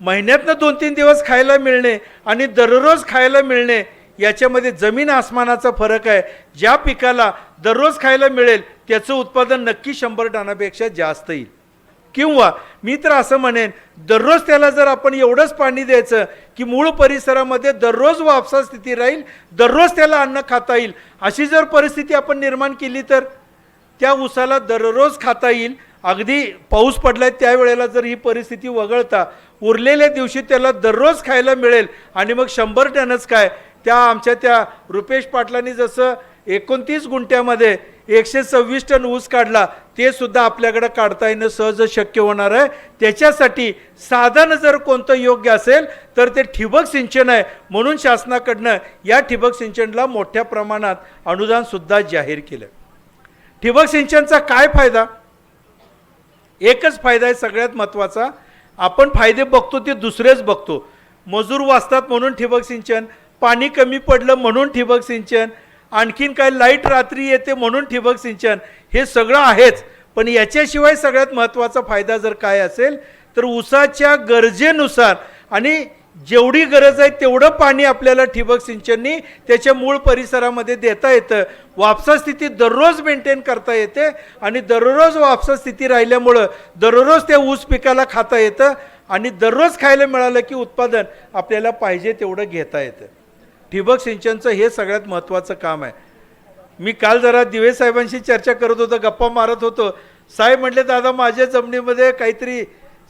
महिन्यातनं 2-3 दिवस खायला मिळणे आणि दररोज खायला मिळणे याच्यामध्ये जमीन आसमानाचा फरक आहे. ज्या पिकाला दररोज खायला मिळेल त्याचं उत्पादन नक्की 100 टनापेक्षा जास्त येईल. किंवा मी तर असं म्हणेन, दररोज त्याला जर आपण एवढंच पाणी द्यायचं की मूळ परिसरामध्ये दररोज वापसा स्थिती राहील, दररोज त्याला अन्न खाता येईल, अशी जर परिस्थिती आपण निर्माण केली तर त्या ऊसाला दररोज खाता येईल. अगदी पाऊस पडलाय त्यावेळेला जर ही परिस्थिती वगळता उरलेल्या दिवशी त्याला दररोज खायला मिळेल आणि मग 100 टनच काय, त्या रुपेश पाटलांनी जसं 29 गुंठ्यामध्ये 126 टन ऊस काढला, ते सुद्धा आपल्याकडे काढता येणं सहज शक्य होणार आहे. त्याच्यासाठी साधन जर कोणतं योग्य असेल तर ते ठिबक सिंचन आहे, म्हणून शासनाकडनं या ठिबक सिंचनला मोठ्या प्रमाणात अनुदान सुद्धा जाहीर केलं. ठिबक सिंचनचा काय फायदा? एकच फायदा आहे सगळ्यात महत्त्वाचा. आपण फायदे बघतो ते दुसरेच बघतो. मजूर वाचतात म्हणून ठिबक सिंचन, पाणी कमी पडलं म्हणून ठिबक सिंचन, आणखीन काय लाईट रात्री येते म्हणून ठिबक सिंचन, हे सगळं आहेच. पण याच्याशिवाय सगळ्यात महत्त्वाचा फायदा जर काय असेल तर ऊसाच्या गरजेनुसार आणि जेवढी गरज आहे तेवढं पाणी आपल्याला ठिबक सिंचननी त्याच्या मूळ परिसरामध्ये देता येतं. वापसा स्थिती दररोज मेंटेन करता येते आणि दररोज वापसा स्थिती राहिल्यामुळं दररोज त्या ऊस पिकाला खाता येतं आणि दररोज खायला मिळालं की उत्पादन आपल्याला पाहिजे तेवढं घेता येतं. ठिबक सिंचनचं हे सगळ्यात महत्त्वाचं काम आहे. मी काल जरा दिवे साहेबांशी चर्चा करत होतो, गप्पा मारत होतो. साहेब म्हटले, दादा माझ्या जमिनीमध्ये काहीतरी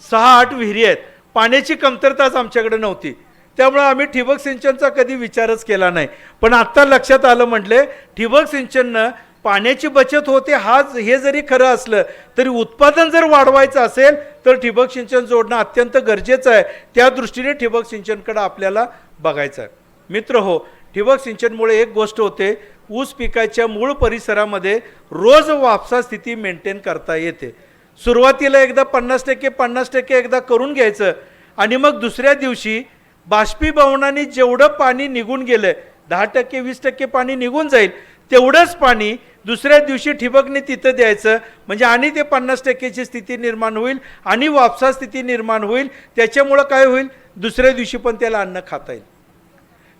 6-8 विहिरी आहेत, पाण्याची कमतरताच आमच्याकडे नव्हती, त्यामुळे आम्ही ठिबक सिंचनचा कधी विचारच केला नाही. पण आत्ता लक्षात आलं, म्हटले ठिबक सिंचननं पाण्याची बचत होते, हे जरी खरं असलं तरी उत्पादन जर वाढवायचं असेल तर ठिबक सिंचन जोडणं अत्यंत गरजेचं आहे. त्या दृष्टीने ठिबक सिंचनकडे आपल्याला बघायचं आहे. मित्र हो, ठिबक सिंचनमुळे एक गोष्ट होते, ऊस पिकाच्या मूळ परिसरामध्ये रोज वापसा स्थिती मेंटेन करता येते. सुरुवातीला एकदा 50% एकदा करून घ्यायचं आणि मग दुसऱ्या दिवशी बाष्पीभवनाने जेवढं पाणी निघून गेलं, 10%-20% पाणी निघून जाईल, तेवढंच पाणी दुसऱ्या दिवशी ठिबकने तिथं द्यायचं, म्हणजे आणि ते 50%ची स्थिती निर्माण होईल आणि वापसा स्थिती निर्माण होईल. त्याच्यामुळं काय होईल, दुसऱ्या दिवशी पण त्याला अन्न खाता येईल.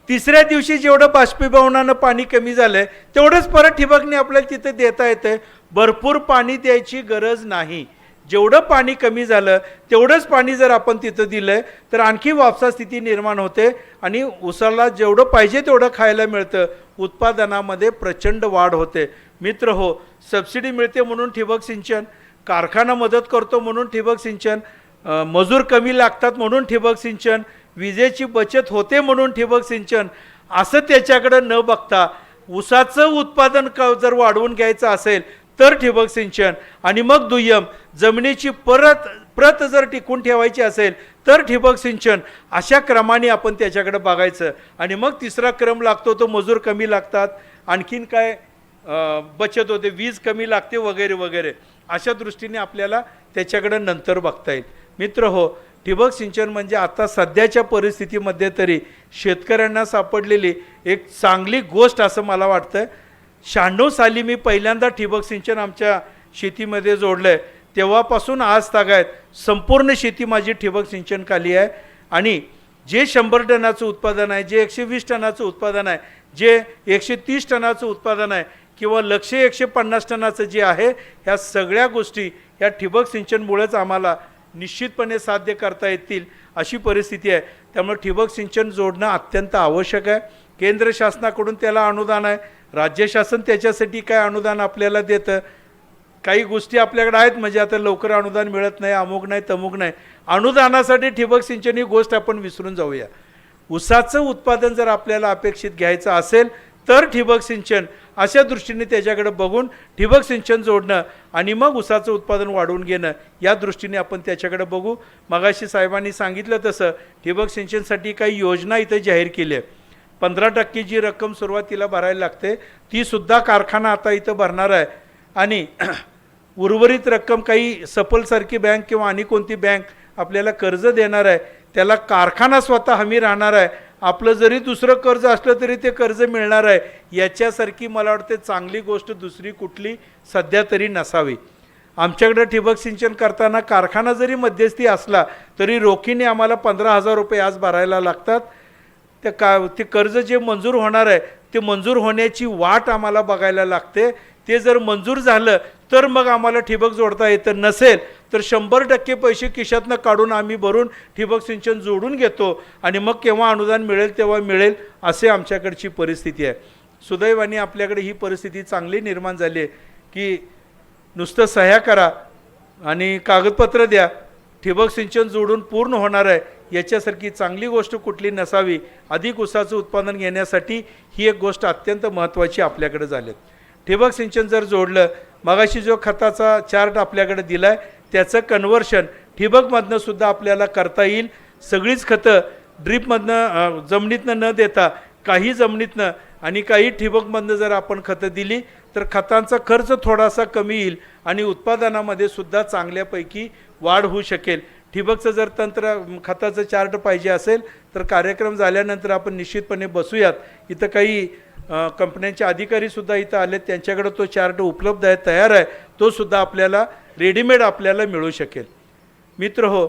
तिसऱ्या दिवशी जेवढं बाष्पीभवनानं पाणी कमी झालंय तेवढंच परत ठिबकने आपल्याला तिथं देता येतं. भरपूर पाणी द्यायची गरज नाही. जेवढं पाणी कमी झालं तेवढंच पाणी जर आपण तिथं दिलं तर आणखी वापसा स्थिती निर्माण होते आणि ऊसाला जेवढं पाहिजे तेवढं खायला मिळतं, उत्पादनामध्ये प्रचंड वाढ होते. मित्र हो, सबसिडी मिळते म्हणून ठिबक सिंचन, कारखाना मदत करतो म्हणून ठिबक सिंचन, मजूर कमी लागतात म्हणून ठिबक सिंचन, विजेची बचत होते म्हणून ठिबक सिंचन, असं त्याच्याकडे न बघता ऊसाचं उत्पादन जर वाढवून घ्यायचं असेल तर ठिबक सिंचन, आणि मग दुय्यम जमिनीची प्रत जर टिकून ठेवायची असेल तर ठिबक सिंचन, अशा क्रमाने आपण त्याच्याकडे बघायचं. आणि मग तिसरा क्रम लागतो तो मजूर कमी लागतात, आणखीन काय बचत होते, वीज कमी लागते वगैरे वगैरे, अशा दृष्टीने आपल्याला त्याच्याकडे नंतर बघता येईल. मित्र हो, ठिबक सिंचन म्हणजे आता सध्याच्या परिस्थितीमध्ये तरी शेतकऱ्यांना सापडलेली एक चांगली गोष्ट असं मला वाटतं. 96 साली मी पहिल्यांदा ठिबक सिंचन आमच्या शेतीमध्ये जोडलं आहे, तेव्हापासून आज तागायत संपूर्ण शेती माझी ठिबक सिंचन खाली आहे. आणि जे 100 टनाचं उत्पादन आहे, जे 120 टनाचं उत्पादन आहे, जे 130 टनाचं उत्पादन आहे किंवा 150 टनाचं जे आहे, ह्या सगळ्या गोष्टी ह्या ठिबक सिंचनमुळेच आम्हाला निश्चितपणे साध्य करता येतील अशी परिस्थिती आहे. त्यामुळे ठिबक सिंचन जोडणं अत्यंत आवश्यक आहे. केंद्र शासनाकडून त्याला अनुदान आहे, राज्य शासन त्याच्यासाठी काय अनुदान आपल्याला देतं. काही गोष्टी आपल्याकडे आहेत, म्हणजे आता लवकर अनुदान मिळत नाही, अमुक नाही तमुक नाही. अनुदानासाठी ठिबक सिंचन ही गोष्ट आपण विसरून जाऊया. ऊसाचं उत्पादन जर आपल्याला अपेक्षित घ्यायचं असेल तर ठिबक सिंचन अशा दृष्टीने त्याच्याकडे बघून ठिबक सिंचन जोडणं आणि मग ऊसाचं उत्पादन वाढवून घेणं या दृष्टीने आपण त्याच्याकडे बघू. मगाशी साहेबांनी सांगितलं तसं ठिबक सिंचनसाठी काही योजना इथं जाहीर केल्या. 15% जी रक्कम सुरुवातीला भरायला लागते ती सुद्धा कारखाना आता इथं भरणार आहे आणि उर्वरित रक्कम काही सफलसारखी बँक किंवा आणि कोणती बँक आपल्याला कर्ज देणार आहे, त्याला कारखाना स्वतः हमी राहणार आहे. आपलं जरी दुसरं कर्ज असलं तरी ते कर्ज मिळणार आहे. याच्यासारखी मला वाटते चांगली गोष्ट दुसरी कुठली सध्या तरी नसावी. आमच्याकडे ठिबक सिंचन करताना कारखाना जरी मध्यस्थी असला तरी रोखीने आम्हाला 15,000 रुपये आज भरायला लागतात. ते कर्ज जे मंजूर होणार आहे ते मंजूर होण्याची वाट आम्हाला बघायला लागते. ते जर मंजूर झालं तर मग आम्हाला ठिबक जोडता येतं. नसेल तर 100% पैसे खिशातनं काढून आम्ही भरून ठिबक सिंचन जोडून घेतो आणि मग केव्हा अनुदान मिळेल तेव्हा मिळेल असे आमच्याकडची परिस्थिती आहे. सुदैवाने आपल्याकडे ही परिस्थिती चांगली निर्माण झाली आहे की नुसतं सह्या करा आणि कागदपत्र द्या, ठिबक सिंचन जोडून पूर्ण होणार आहे. याच्यासारखी चांगली गोष्ट कुठली नसावी. अधिक ऊसाचं उत्पादन घेण्यासाठी ही एक गोष्ट अत्यंत महत्त्वाची आपल्याकडे झाली. ठिबक सिंचन जर जोडलं, मगाशी जो खताचा चार्ट आपल्याकडे दिला आहे त्याचं कन्व्हर्शन ठिबकमधनं सुद्धा आपल्याला करता येईल. सगळीच खतं ड्रीपमधनं जमिनीतनं न देता काही जमिनीतनं आणि काही ठिबकमधनं जर आपण खतं दिली तर खतांचा खर्च थोडासा कमी येईल आणि उत्पादनामध्ये सुद्धा चांगल्यापैकी वाढ होऊ शकेल. ठिबकचं जर तंत्र खताचं चार्ट पाहिजे असेल तर कार्यक्रम झाल्यानंतर आपण निश्चितपणे बसूयात. इथं काही कंपन्यांचे अधिकारीसुद्धा इथं आले, त्यांच्याकडे तो चार्ट उपलब्ध आहे, तयार आहे. तो सुद्धा आपल्याला रेडीमेड आपल्याला मिळू शकेल. मित्र हो,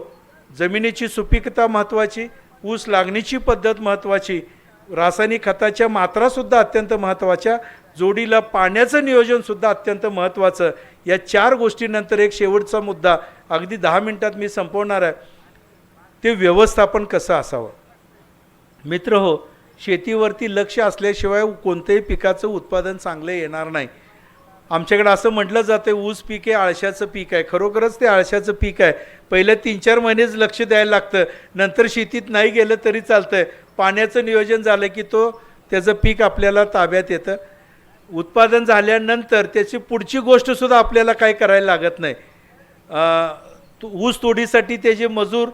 जमिनीची सुपीकता महत्त्वाची, ऊस लागणीची पद्धत महत्त्वाची, रासायनिक खताच्या मात्रासुद्धा अत्यंत महत्त्वाच्या, जोडीला पाण्याचं नियोजनसुद्धा अत्यंत महत्त्वाचं. या 4 गोष्टीनंतर एक शेवटचा मुद्दा अगदी 10 मिनिटात मी संपवणार आहे, ते व्यवस्थापन कसं असावं. मित्र हो, शेतीवरती लक्ष असल्याशिवाय कोणत्याही पिकाचं उत्पादन चांगलं येणार नाही. आमच्याकडे असं म्हटलं जातं ऊस पीक हे आळशाचं पीक आहे. खरोखरच ते आळशाचं पीक आहे. पहिलं 3-4 महिनेच लक्ष द्यायला लागतं, नंतर शेतीत नाही गेलं तरी चालतं. पाण्याचं नियोजन झालं की त्याचं पीक आपल्याला ताब्यात येतं. उत्पादन झाल्यानंतर त्याची पुढची गोष्टसुद्धा आपल्याला काय करायला लागत नाही. ऊस तोडीसाठी त्याचे मजूर,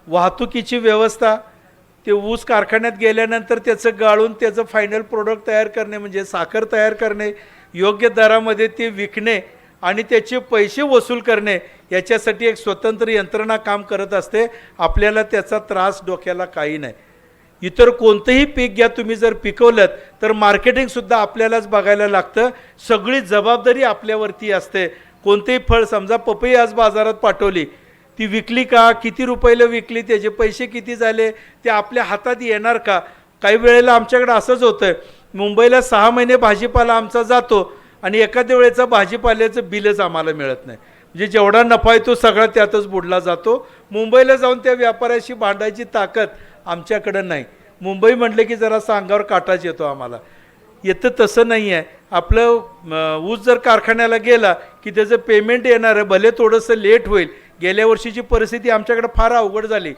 वाहतुकीची व्यवस्था, ते ऊस कारखान्यात गेल्यानंतर त्याचं गाळून त्याचं फायनल प्रोडक्ट तयार करणे म्हणजे साखर तयार करणे, योग्य दरामध्ये ते विकणे आणि त्याचे पैसे वसूल करणे, याच्यासाठी एक स्वतंत्र यंत्रणा काम करत असते. आपल्याला त्याचा त्रास डोक्याला काही नाही. इतर कोणतंही पीक घ्या, तुम्ही जर पिकवलं तर मार्केटिंगसुद्धा आपल्यालाच बघायला लागतं. सगळी जबाबदारी आपल्यावरती असते. कोणतेही फळ, समजा पपई आज बाजारात पाठवली, ती विकली का, किती रुपयाला विकली, त्याचे पैसे किती झाले, ते आपल्या हातात येणार का. काही वेळेला आमच्याकडे असंच होतं, मुंबईला 6 महिने भाजीपाला आमचा जातो आणि एखाद्या वेळेचा भाजीपाल्याचं बिलच आम्हाला मिळत नाही. म्हणजे जेवढा नफा आहे तो सगळा त्यातच बुडला जातो. मुंबईला जाऊन त्या व्यापाऱ्याशी भांडायची ताकद आमच्याकडं नाही. मुंबई म्हटलं की जरा अंगावर काटाच येतो आम्हाला. येतं तसं नाही आहे. आपलं ऊस जर कारखान्याला गेला की त्याचं पेमेंट येणार आहे, भले थोडंसं लेट होईल. गेल्या वर्षीची परिस्थिती आमच्याकडे फार अवघड झाली.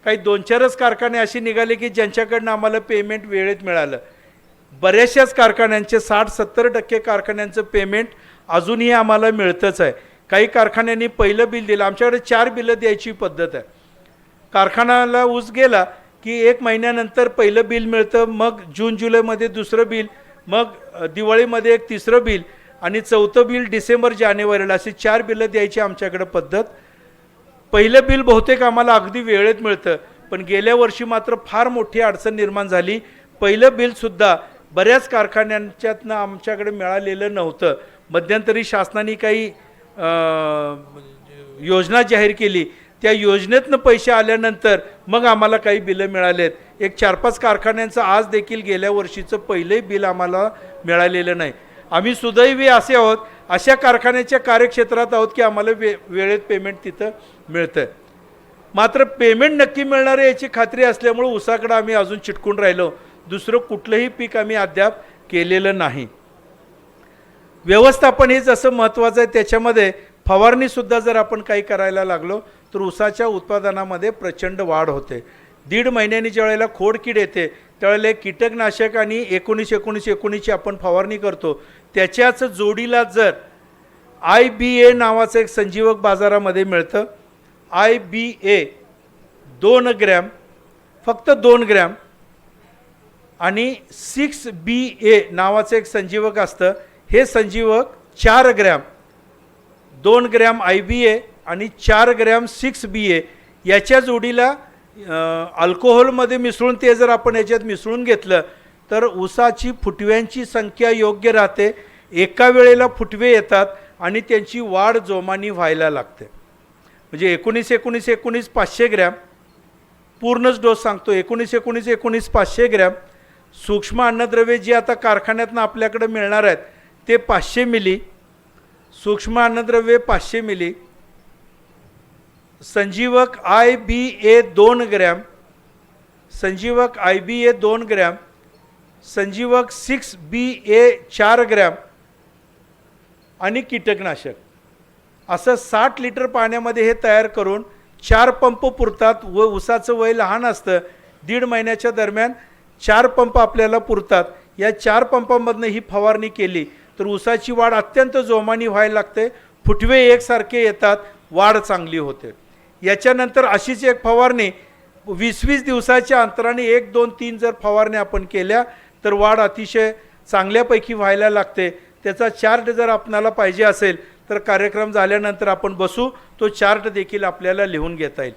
काही 2-4च कारखाने असे निघाले की ज्यांच्याकडनं आम्हाला पेमेंट वेळेत मिळालं. बऱ्याचशाच कारखान्यांचे 60-70% कारखान्यांचं पेमेंट अजूनही आम्हाला मिळतंच आहे. काही कारखान्यांनी पहिलं बिल दिलं. आमच्याकडे 4 बिलं द्यायची पद्धत आहे. कारखान्याला ऊस गेला की 1 महिन्यानंतर पहिलं बिल मिळतं, मग जून-जुलैमध्ये दुसरं बिल, मग दिवाळीमध्ये एक तिसरं बिल आणि 4थं बिल डिसेंबर-जानेवारीला, अशी 4 बिलं द्यायची आमच्याकडे पद्धत. पहिलं बिल बहुतेक आम्हाला अगदी वेळेत मिळतं, पण गेल्या वर्षी मात्र फार मोठी अडचण निर्माण झाली. पहिलं बिलसुद्धा बऱ्याच कारखान्यांच्यातनं आमच्याकडे मिळालेलं नव्हतं. मध्यंतरी शासनाने काही योजना जाहीर केली, त्या योजनेतनं पैसे आल्यानंतर मग आम्हाला काही बिलं मिळालेत. एक 4-5 कारखान्यांचं आज देखील गेल्या वर्षीचं पहिलंही बिल आम्हाला मिळालेलं नाही. आम्ही सुदैवी असे आहोत, अशा कारखान्याच्या कार्यक्षेत्रात आहोत की आम्हाला वेळेत पेमेंट तिथं मिळतं. मात्र पेमेंट नक्की मिळणार आहे याची खात्री असल्यामुळे ऊसाकडे आम्ही अजून चिटकून राहिलो. दुसरं कुठलंही पीक आम्ही अद्याप केलेलं नाही. व्यवस्थापन हे जसं महत्त्वाचं आहे, त्याच्यामध्ये फवारणीसुद्धा जर आपण काही करायला लागलो तर ऊसाच्या उत्पादनामध्ये प्रचंड वाढ होते. 1.5 महिन्यांनी ज्या वेळेला खोडकीड येते त्यावेळेला कीटकनाशक आणि 19-19-19 आपण फवारणी करतो. त्याच्याच जोडीला जर IBA नावाचं एक संजीवक बाजारामध्ये मिळतं. IBA 2 ग्रॅम, फक्त 2 ग्रॅम, आणि 6BA नावाचं एक संजीवक असतं. हे संजीवक 4 ग्रॅम, 2 ग्रॅम IBA आणि 4 ग्रॅम 6BA याच्या जोडीला अल्कोहोलमध्ये मिसळून ते जर आपण याच्यात मिसळून घेतलं तर ऊसाची फुटव्यांची संख्या योग्य राहते. एका वेळेला फुटवे येतात आणि त्यांची वाढ जोमाने व्हायला लागते. म्हणजे 19-19-19 500 ग्रॅम पूर्णच डोस सांगतो. 19-19-19 500 ग्रॅम सूक्ष्म अन्नद्रव्ये जी आता कारखान्यातनं आपल्याकडे मिळणार आहेत ते 500 मिली, सूक्ष्म अन्नद्रव्ये 500 मिली, संजीवक IBA 2 ग्रॅम, संजीवक IBA 2 ग्रॅम, संजीवक 6BA 4 ग्रॅम आणि कीटकनाशक, असं 60 लिटर पाण्यामध्ये हे तयार करून 4 पंप पुरतात. व ऊसाचं वय लहान असतं. 1.5 महिन्याच्या दरम्यान 4 पंप आपल्याला पुरतात. या 4 पंपांमधनं ही फवारणी केली तर ऊसाची वाढ अत्यंत जोमानी व्हायला लागते. फुटवे एकसारखे येतात, वाढ चांगली होते. याच्यानंतर अशीच एक फवारणी 20-20 दिवसाच्या अंतराने 1, 2, 3 जर फवारण्या आपण केल्या तर वाढ अतिशय चांगल्यापैकी व्हायला लागते. त्याचा चार्ट जर आपणाला पाहिजे असेल तर कार्यक्रम झाल्यानंतर आपण बसू, तो चार्ट देखील आपल्याला लिहून घेता येईल.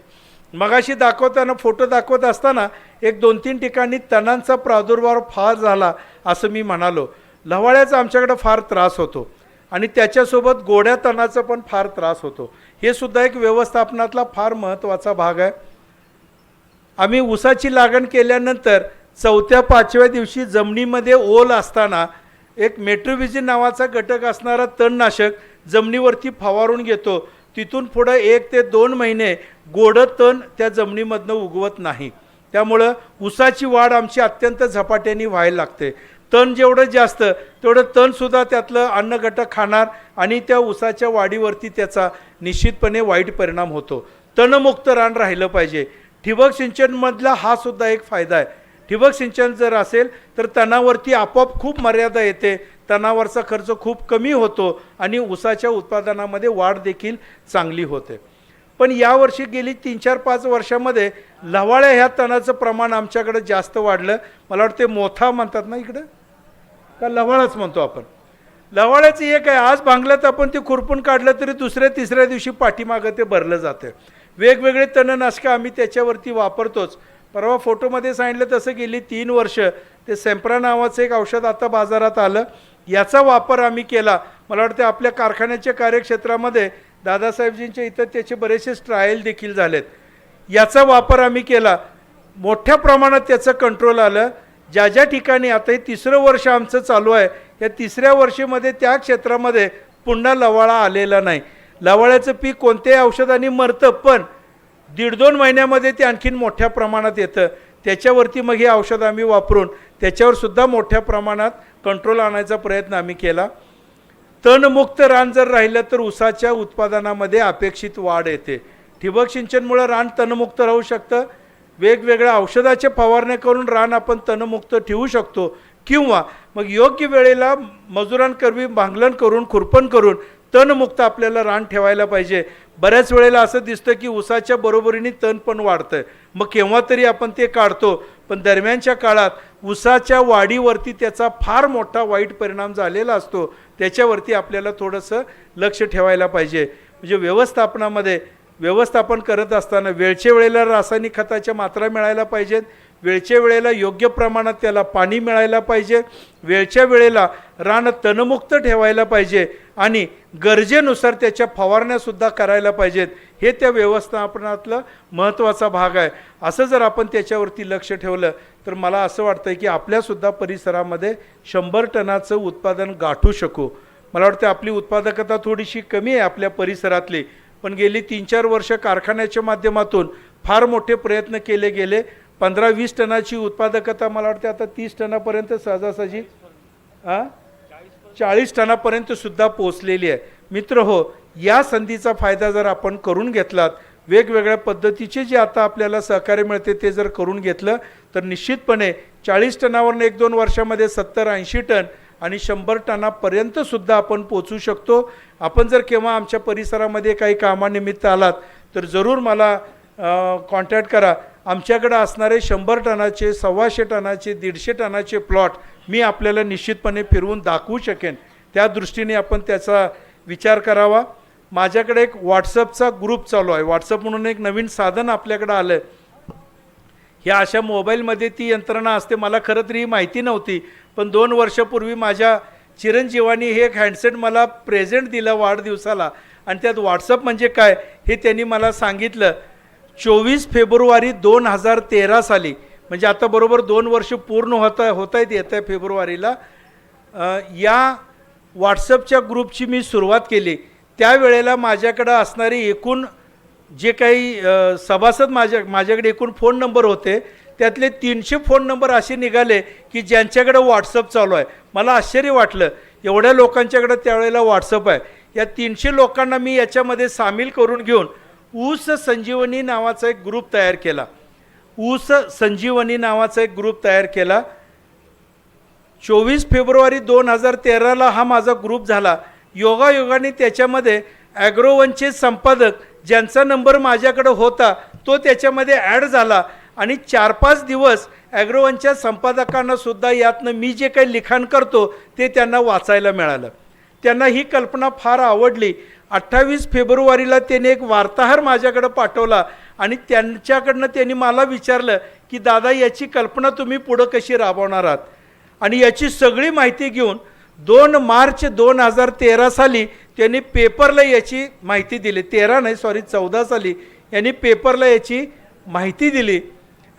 मगाशी दाखवताना फोटो दाखवत असताना एक 2-3 ठिकाणी तणांचा प्रादुर्भाव फार झाला असं मी म्हणालो. लवाळ्याचा आमच्याकडे फार त्रास होतो आणि त्याच्यासोबत गोड्या तणाचा पण फार त्रास होतो. हे सुद्धा एक व्यवस्थापनातला फार महत्त्वाचा भाग आहे. आम्ही ऊसाची लागण केल्यानंतर 4थ्या-5व्या दिवशी जमिनीमध्ये ओल असताना एक मेट्रोविजिन नावाचा घटक असणारा तणनाशक जमिनीवरती फवारून घेतो. तिथून पुढं 1 ते 2 महिने गोडं तण त्या जमिनीमधनं उगवत नाही. त्यामुळं ऊसाची वाढ आमची अत्यंत झपाट्याने व्हायला लागते. तण जेवढं जास्त तेवढं तणसुद्धा त्यातलं अन्न घटक खाणार आणि त्या ऊसाच्या वाढीवरती त्याचा निश्चितपणे वाईट परिणाम होतो. तणमुक्त रान राहिलं पाहिजे. ठिबक सिंचनमधला हा सुद्धा एक फायदा आहे. ठिबक सिंचन जर असेल तर तणावरती आपोआप खूप मर्यादा येते. तणावरचा खर्च खूप कमी होतो आणि ऊसाच्या उत्पादनामध्ये वाढ देखील चांगली होते. पण यावर्षी गेली 3-4-5 वर्षामध्ये लवाळ्या ह्या तणाचं प्रमाण आमच्याकडे जास्त वाढलं. मला वाटते मोथा म्हणतात ना इकडं, का लवाळाच म्हणतो आपण. लवाळ्याचं एक आहे, आज बांगल्यात आपण ते खुरपून काढलं तरी 2-3 दिवशी पाठीमागं ते भरलं जातं. वेगवेगळे तणनाशकं आम्ही त्याच्यावरती वापरतोच. परवा फोटोमध्ये सांगितलं तसं गेली 3 वर्ष ते सेम्प्रा नावाचं एक औषध आता बाजारात आलं, याचा वापर आम्ही केला. मला वाटतं आपल्या कारखान्याच्या कार्यक्षेत्रामध्ये दादासाहेबजींच्या इथं त्याचे बरेचसे ट्रायल देखील झालेत. याचा वापर आम्ही केला. मोठ्या प्रमाणात त्याचं कंट्रोल आलं. ज्या ज्या ठिकाणी आता हे 3रं वर्ष आमचं चालू आहे, या 3ऱ्या वर्षामध्ये त्या क्षेत्रामध्ये पुन्हा लवाळा आलेला नाही. लवाळ्याचं पीक कोणत्याही औषधांनी मरतं, पण 1.5-2 महिन्यामध्ये ते आणखीन मोठ्या प्रमाणात येतं. त्याच्यावरती मग हे औषध आम्ही वापरून त्याच्यावर सुद्धा मोठ्या प्रमाणात कंट्रोल आणायचा प्रयत्न आम्ही केला. तणमुक्त रान जर राहिलं तर ऊसाच्या उत्पादनामध्ये अपेक्षित वाढ येते. ठिबक सिंचनमुळे रान तणमुक्त राहू शकतं. वेगवेगळ्या औषधाच्या फवारण्या करून रान आपण तणमुक्त ठेवू शकतो, किंवा मग योग्य वेळेला मजुरांकरवी भांगलन करून खुरपण करून तणमुक्त आपल्याला रान ठेवायला पाहिजे. बऱ्याच वेळेला असं दिसतं की ऊसाच्या बरोबरीने तण पण वाढतं, मग केव्हा तरी आपण ते काढतो. पण दरम्यानच्या काळात ऊसाच्या वाढीवरती त्याचा फार मोठा वाईट परिणाम झालेला असतो. त्याच्यावरती आपल्याला थोडंसं लक्ष ठेवायला पाहिजे. म्हणजे व्यवस्थापनामध्ये व्यवस्थापन करत असताना वेळच्या वेळेला रासायनिक खताच्या मात्रा मिळायला पाहिजेत. वेळच्या वेळेला योग्य प्रमाणात त्याला पाणी मिळायला पाहिजे, वेळच्या वेळेला रान तणमुक्त ठेवायला पाहिजे आणि गरजेनुसार त्याच्या फवारण्यासुद्धा करायला पाहिजेत. हे त्या व्यवस्थापनातलं महत्त्वाचा भाग आहे. असं जर आपण त्याच्यावरती लक्ष ठेवलं तर मला असं वाटतं की आपल्यासुद्धा परिसरामध्ये 100 टनाचं उत्पादन गाठू शकू. मला वाटतं आपली उत्पादकता थोडीशी कमी आहे आपल्या परिसरातली, पण गेली 3-4 वर्ष कारखान्याच्या माध्यमातून फार मोठे प्रयत्न केले गेले. 15-20 टनाची उत्पादकता मला वाटते आता 30 टनापर्यंत सहजासहजी 40 टनापर्यंत सुद्धा पोहोचलेली आहे. मित्र हो, या संधीचा फायदा जर आपण करून घेतलात, वेगवेगळ्या पद्धतीचे जे आता आपल्याला सहकार्य मिळते ते जर करून घेतलं तर निश्चितपणे 40 टनावरून 1-2 वर्षामध्ये 70-80 टन आणि 100 टनापर्यंत सुद्धा आपण पोचू शकतो. आपण जर केव्हा आमच्या परिसरामध्ये काही कामानिमित्त आलात तर जरूर मला कॉन्टॅक्ट करा. आमच्याकडे असणारे 100 टनाचे, 125 टनाचे, 150 टनाचे प्लॉट मी आपल्याला निश्चितपणे फिरवून दाखवू शकेन. त्या दृष्टीने आपण त्याचा विचार करावा. माझ्याकडे एक व्हॉट्सअपचा ग्रुप चालू आहे. व्हॉट्सअप म्हणून एक नवीन साधन आपल्याकडे आलं आहे. ह्या अशा मोबाईलमध्ये ती यंत्रणा असते, मला खरं तरी ही माहिती नव्हती, पण 2 वर्षापूर्वी माझ्या चिरंजीवानी हे एक हँडसेट मला प्रेझेंट दिलं वाढदिवसाला आणि त्यात व्हॉट्सअप म्हणजे काय हे त्यांनी मला सांगितलं. 24 फेब्रुवारी 2013 साली, म्हणजे आता बरोबर 2 वर्ष पूर्ण होत आहेत येत्या फेब्रुवारीला, या व्हॉट्सअपच्या ग्रुपची मी सुरुवात केली. त्यावेळेला माझ्याकडं असणारी एकूण जे काही सभासद माझ्याकडे एकूण फोन नंबर होते त्यातले 300 फोन नंबर असे निघाले की ज्यांच्याकडे व्हॉट्सअप चालू आहे. मला आश्चर्य वाटलं, एवढ्या लोकांच्याकडे त्यावेळेला व्हॉट्सअप आहे. या 300 लोकांना मी याच्यामध्ये सामील करून घेऊन ऊस संजीवनी नावाचा एक ग्रुप तयार केला. ऊस संजीवनी नावाचा एक ग्रुप तयार केला. 24 फेब्रुवारी 2013ला हा माझा ग्रुप झाला. योगायोगाने त्याच्यामध्ये ॲग्रोवनचे संपादक ज्यांचा नंबर माझ्याकडे होता तो त्याच्यामध्ये ॲड झाला आणि 4-5 दिवस ॲग्रोवनच्या संपादकांना सुद्धा यातनं मी जे काही लिखाण करतो ते त्यांना वाचायला मिळालं. त्यांना ही कल्पना फार आवडली. 28 फेब्रुवारीला त्याने एक वार्ताहर माझ्याकडे पाठवला आणि त्यांच्याकडनं त्यांनी मला विचारलं की दादा याची कल्पना तुम्ही पुढं कशी राबवणार आहात. आणि याची सगळी माहिती घेऊन 2 मार्च 2013 साली त्यांनी पेपरला याची माहिती दिली. 14 साली यांनी पेपरला याची माहिती दिली.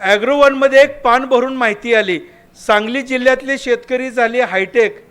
ॲग्रोवनमध्ये एक पान भरून माहिती आली. सांगली जिल्ह्यातले शेतकरी झाले हायटेक.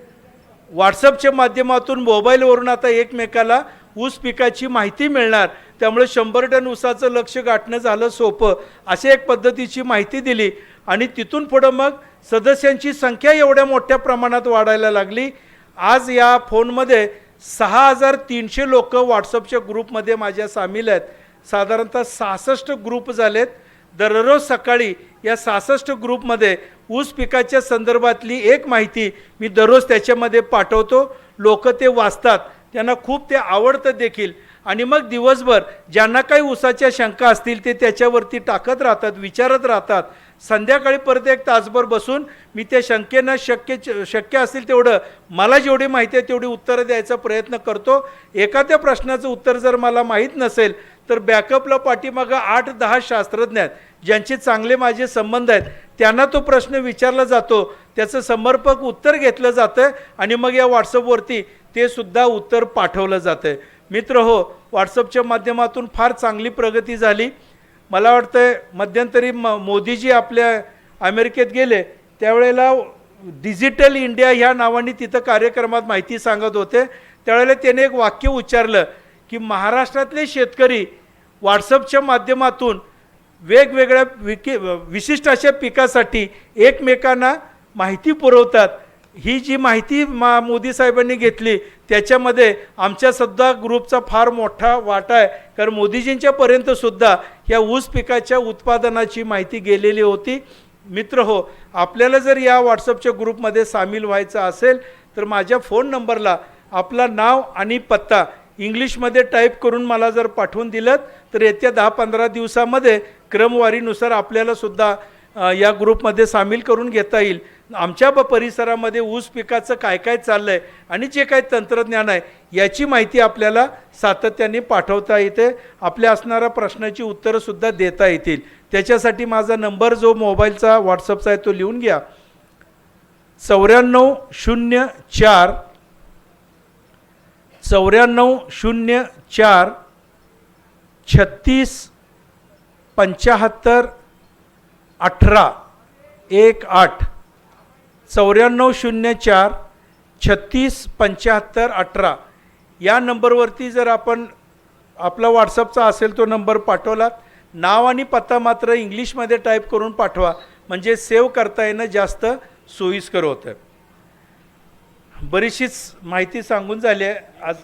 व्हॉट्सअपच्या माध्यमातून मोबाईलवरून आता एकमेकाला ऊस पिकाची माहिती मिळणार, त्यामुळे 100 टन ऊसाचं लक्ष गाठणं झालं सोपं, अशा एक पद्धतीची माहिती दिली. आणि तिथून पुढं मग सदस्यांची संख्या एवढ्या मोठ्या प्रमाणात वाढायला लागली. आज या फोनमध्ये 6300 लोक व्हॉट्सअपच्या ग्रुपमध्ये माझ्या सामील आहेत. साधारणतः 66 ग्रुप झालेत. दररोज सकाळी या 66 ग्रुपमध्ये ऊस पिकाच्या संदर्भातली एक माहिती मी दररोज त्याच्यामध्ये पाठवतो. लोक ते वाचतात, त्यांना खूप ते आवडतं देखील. आणि मग दिवसभर ज्यांना काही ऊसाच्या शंका असतील ते त्याच्यावरती टाकत राहतात, विचारत राहतात. संध्याकाळी परत 1 तासभर बसून मी त्या शंकेनं शक्य असेल तेवढं मला जेवढी माहिती आहे तेवढी उत्तरं द्यायचा प्रयत्न करतो. एखाद्या प्रश्नाचं उत्तर जर मला माहीत नसेल तर बॅकअपला पाठीमागं 8-10 शास्त्रज्ञ आहेत ज्यांचे चांगले माझे संबंध आहेत, त्यांना तो प्रश्न विचारला जातो, त्याचं समर्पक उत्तर घेतलं जातं आणि मग या व्हॉट्सअपवरती ते सुद्धा उत्तर पाठवलं जातं. मित्र हो, व्हॉट्सअपच्या माध्यमातून फार चांगली प्रगती झाली. मला वाटतं मध्यंतरी मोदीजी आपल्या अमेरिकेत गेले त्यावेळेला डिजिटल इंडिया ह्या नावाने तिथं कार्यक्रमात माहिती सांगत होते. त्यावेळेला त्याने एक वाक्य उच्चारलं की महाराष्ट्रातले शेतकरी व्हॉट्सअपच्या माध्यमातून वेगवेगळ्या विशिष्ट अशा पिकासाठी एकमेकांना माहिती पुरवतात. ही जी माहिती मोदी साहेबांनी घेतली त्याच्यामध्ये आमच्या सुद्धा ग्रुपचा फार मोठा वाटा आहे, कारण मोदीजींच्यापर्यंत सुद्धा या ऊस पिकाच्या उत्पादनाची माहिती गेलेली होती. मित्र हो, आपल्याला जर या व्हॉट्सअपच्या ग्रुपमध्ये सामील व्हायचं असेल तर माझ्या फोन नंबरला आपला नाव आणि पत्ता इंग्लिशमध्ये टाईप करून मला जर पाठवून दिलं तर येत्या 10-15 दिवसामध्ये क्रमवारीनुसार आपल्याला सुद्धा या ग्रुपमध्ये सामील करून घेता येईल. आमच्या परिसरामध्ये ऊस पिकाचं काय काय चाललं आहे आणि जे काही तंत्रज्ञान आहे याची माहिती आपल्याला सातत्याने पाठवता येते. आपल्या असणाऱ्या प्रश्नाची उत्तरंसुद्धा देता येतील. त्याच्यासाठी माझा नंबर जो मोबाईलचा व्हॉट्सअपचा आहे तो लिहून घ्या. 9404 36 75 18 18 9404 36 75 18 या नंबरवरती जर आपण आपला व्हॉट्सअपचा असेल तो नंबर पाठवलात, नाव आणि पत्ता मात्र इंग्लिशमध्ये टाईप करून पाठवा, म्हणजे सेव्ह करता येणं जास्त सोयीस्कर होतं. बरीचशीच माहिती सांगून झाली आहे आज.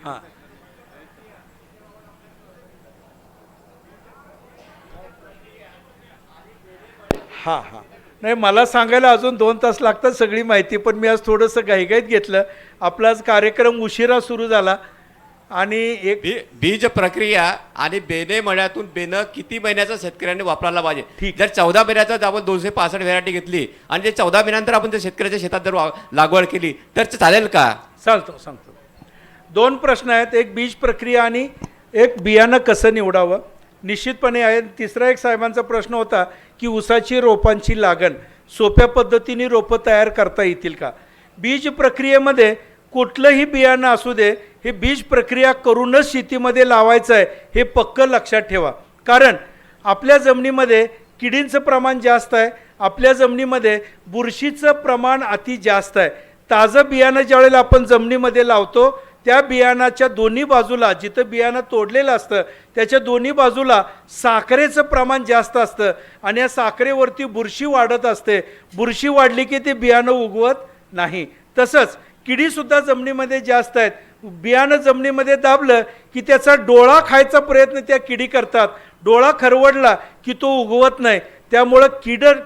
हां हां हां नाही, मला सांगायला अजून 2 तास लागतात सगळी माहिती, पण मी आज थोडंसं घाईघाईत घेतलं. आपला आज कार्यक्रम उशिरा सुरू झाला आणि एक बीज प्रक्रिया आणि बेने मळ्यातून बेनं किती महिन्याचा शेतकऱ्यांनी वापरायला पाहिजे. ठीक. जर 14 महिन्याचा आपण 265 व्हेरायटी घेतली आणि जे 14 महिन्यानंतर आपण त्या शेतकऱ्याच्या शेतात जर लागवड केली तर चालेल का? चालतो, सांगतो. 2 प्रश्न आहेत, एक बीज प्रक्रिया आणि एक बियाणं कसं निवडावं. निश्चितपणे आहे. तिसरा एक साहेबांचा प्रश्न होता की ऊसाची रोपांची लागण सोप्या पद्धतीने रोपं तयार करता येतील का. बीज प्रक्रियेमध्ये कुठलंही बियाणं असू दे, हे बीज प्रक्रिया करूनच शेतीमध्ये लावायचं आहे हे पक्कं लक्षात ठेवा. कारण आपल्या जमिनीमध्ये किडींचं प्रमाण जास्त आहे, आपल्या जमिनीमध्ये बुरशीचं प्रमाण अति जास्त आहे. ताजं बियाणं ज्यावेळेला आपण जमिनीमध्ये लावतो त्या बियाणाच्या दोन्ही बाजूला, जिथं बियाणं तोडलेलं असतं त्याच्या दोन्ही बाजूला साखरेचं प्रमाण जास्त असतं आणि या साखरेवरती बुरशी वाढत असते. बुरशी वाढली की ते बियाणं उगवत नाही. तसंच किडीसुद्धा जमिनीमध्ये जास्त आहेत. बियाणं जमिनीमध्ये दाबलं की त्याचा डोळा खायचा प्रयत्न त्या किडी करतात. डोळा खरवडला की तो उगवत नाही. त्यामुळं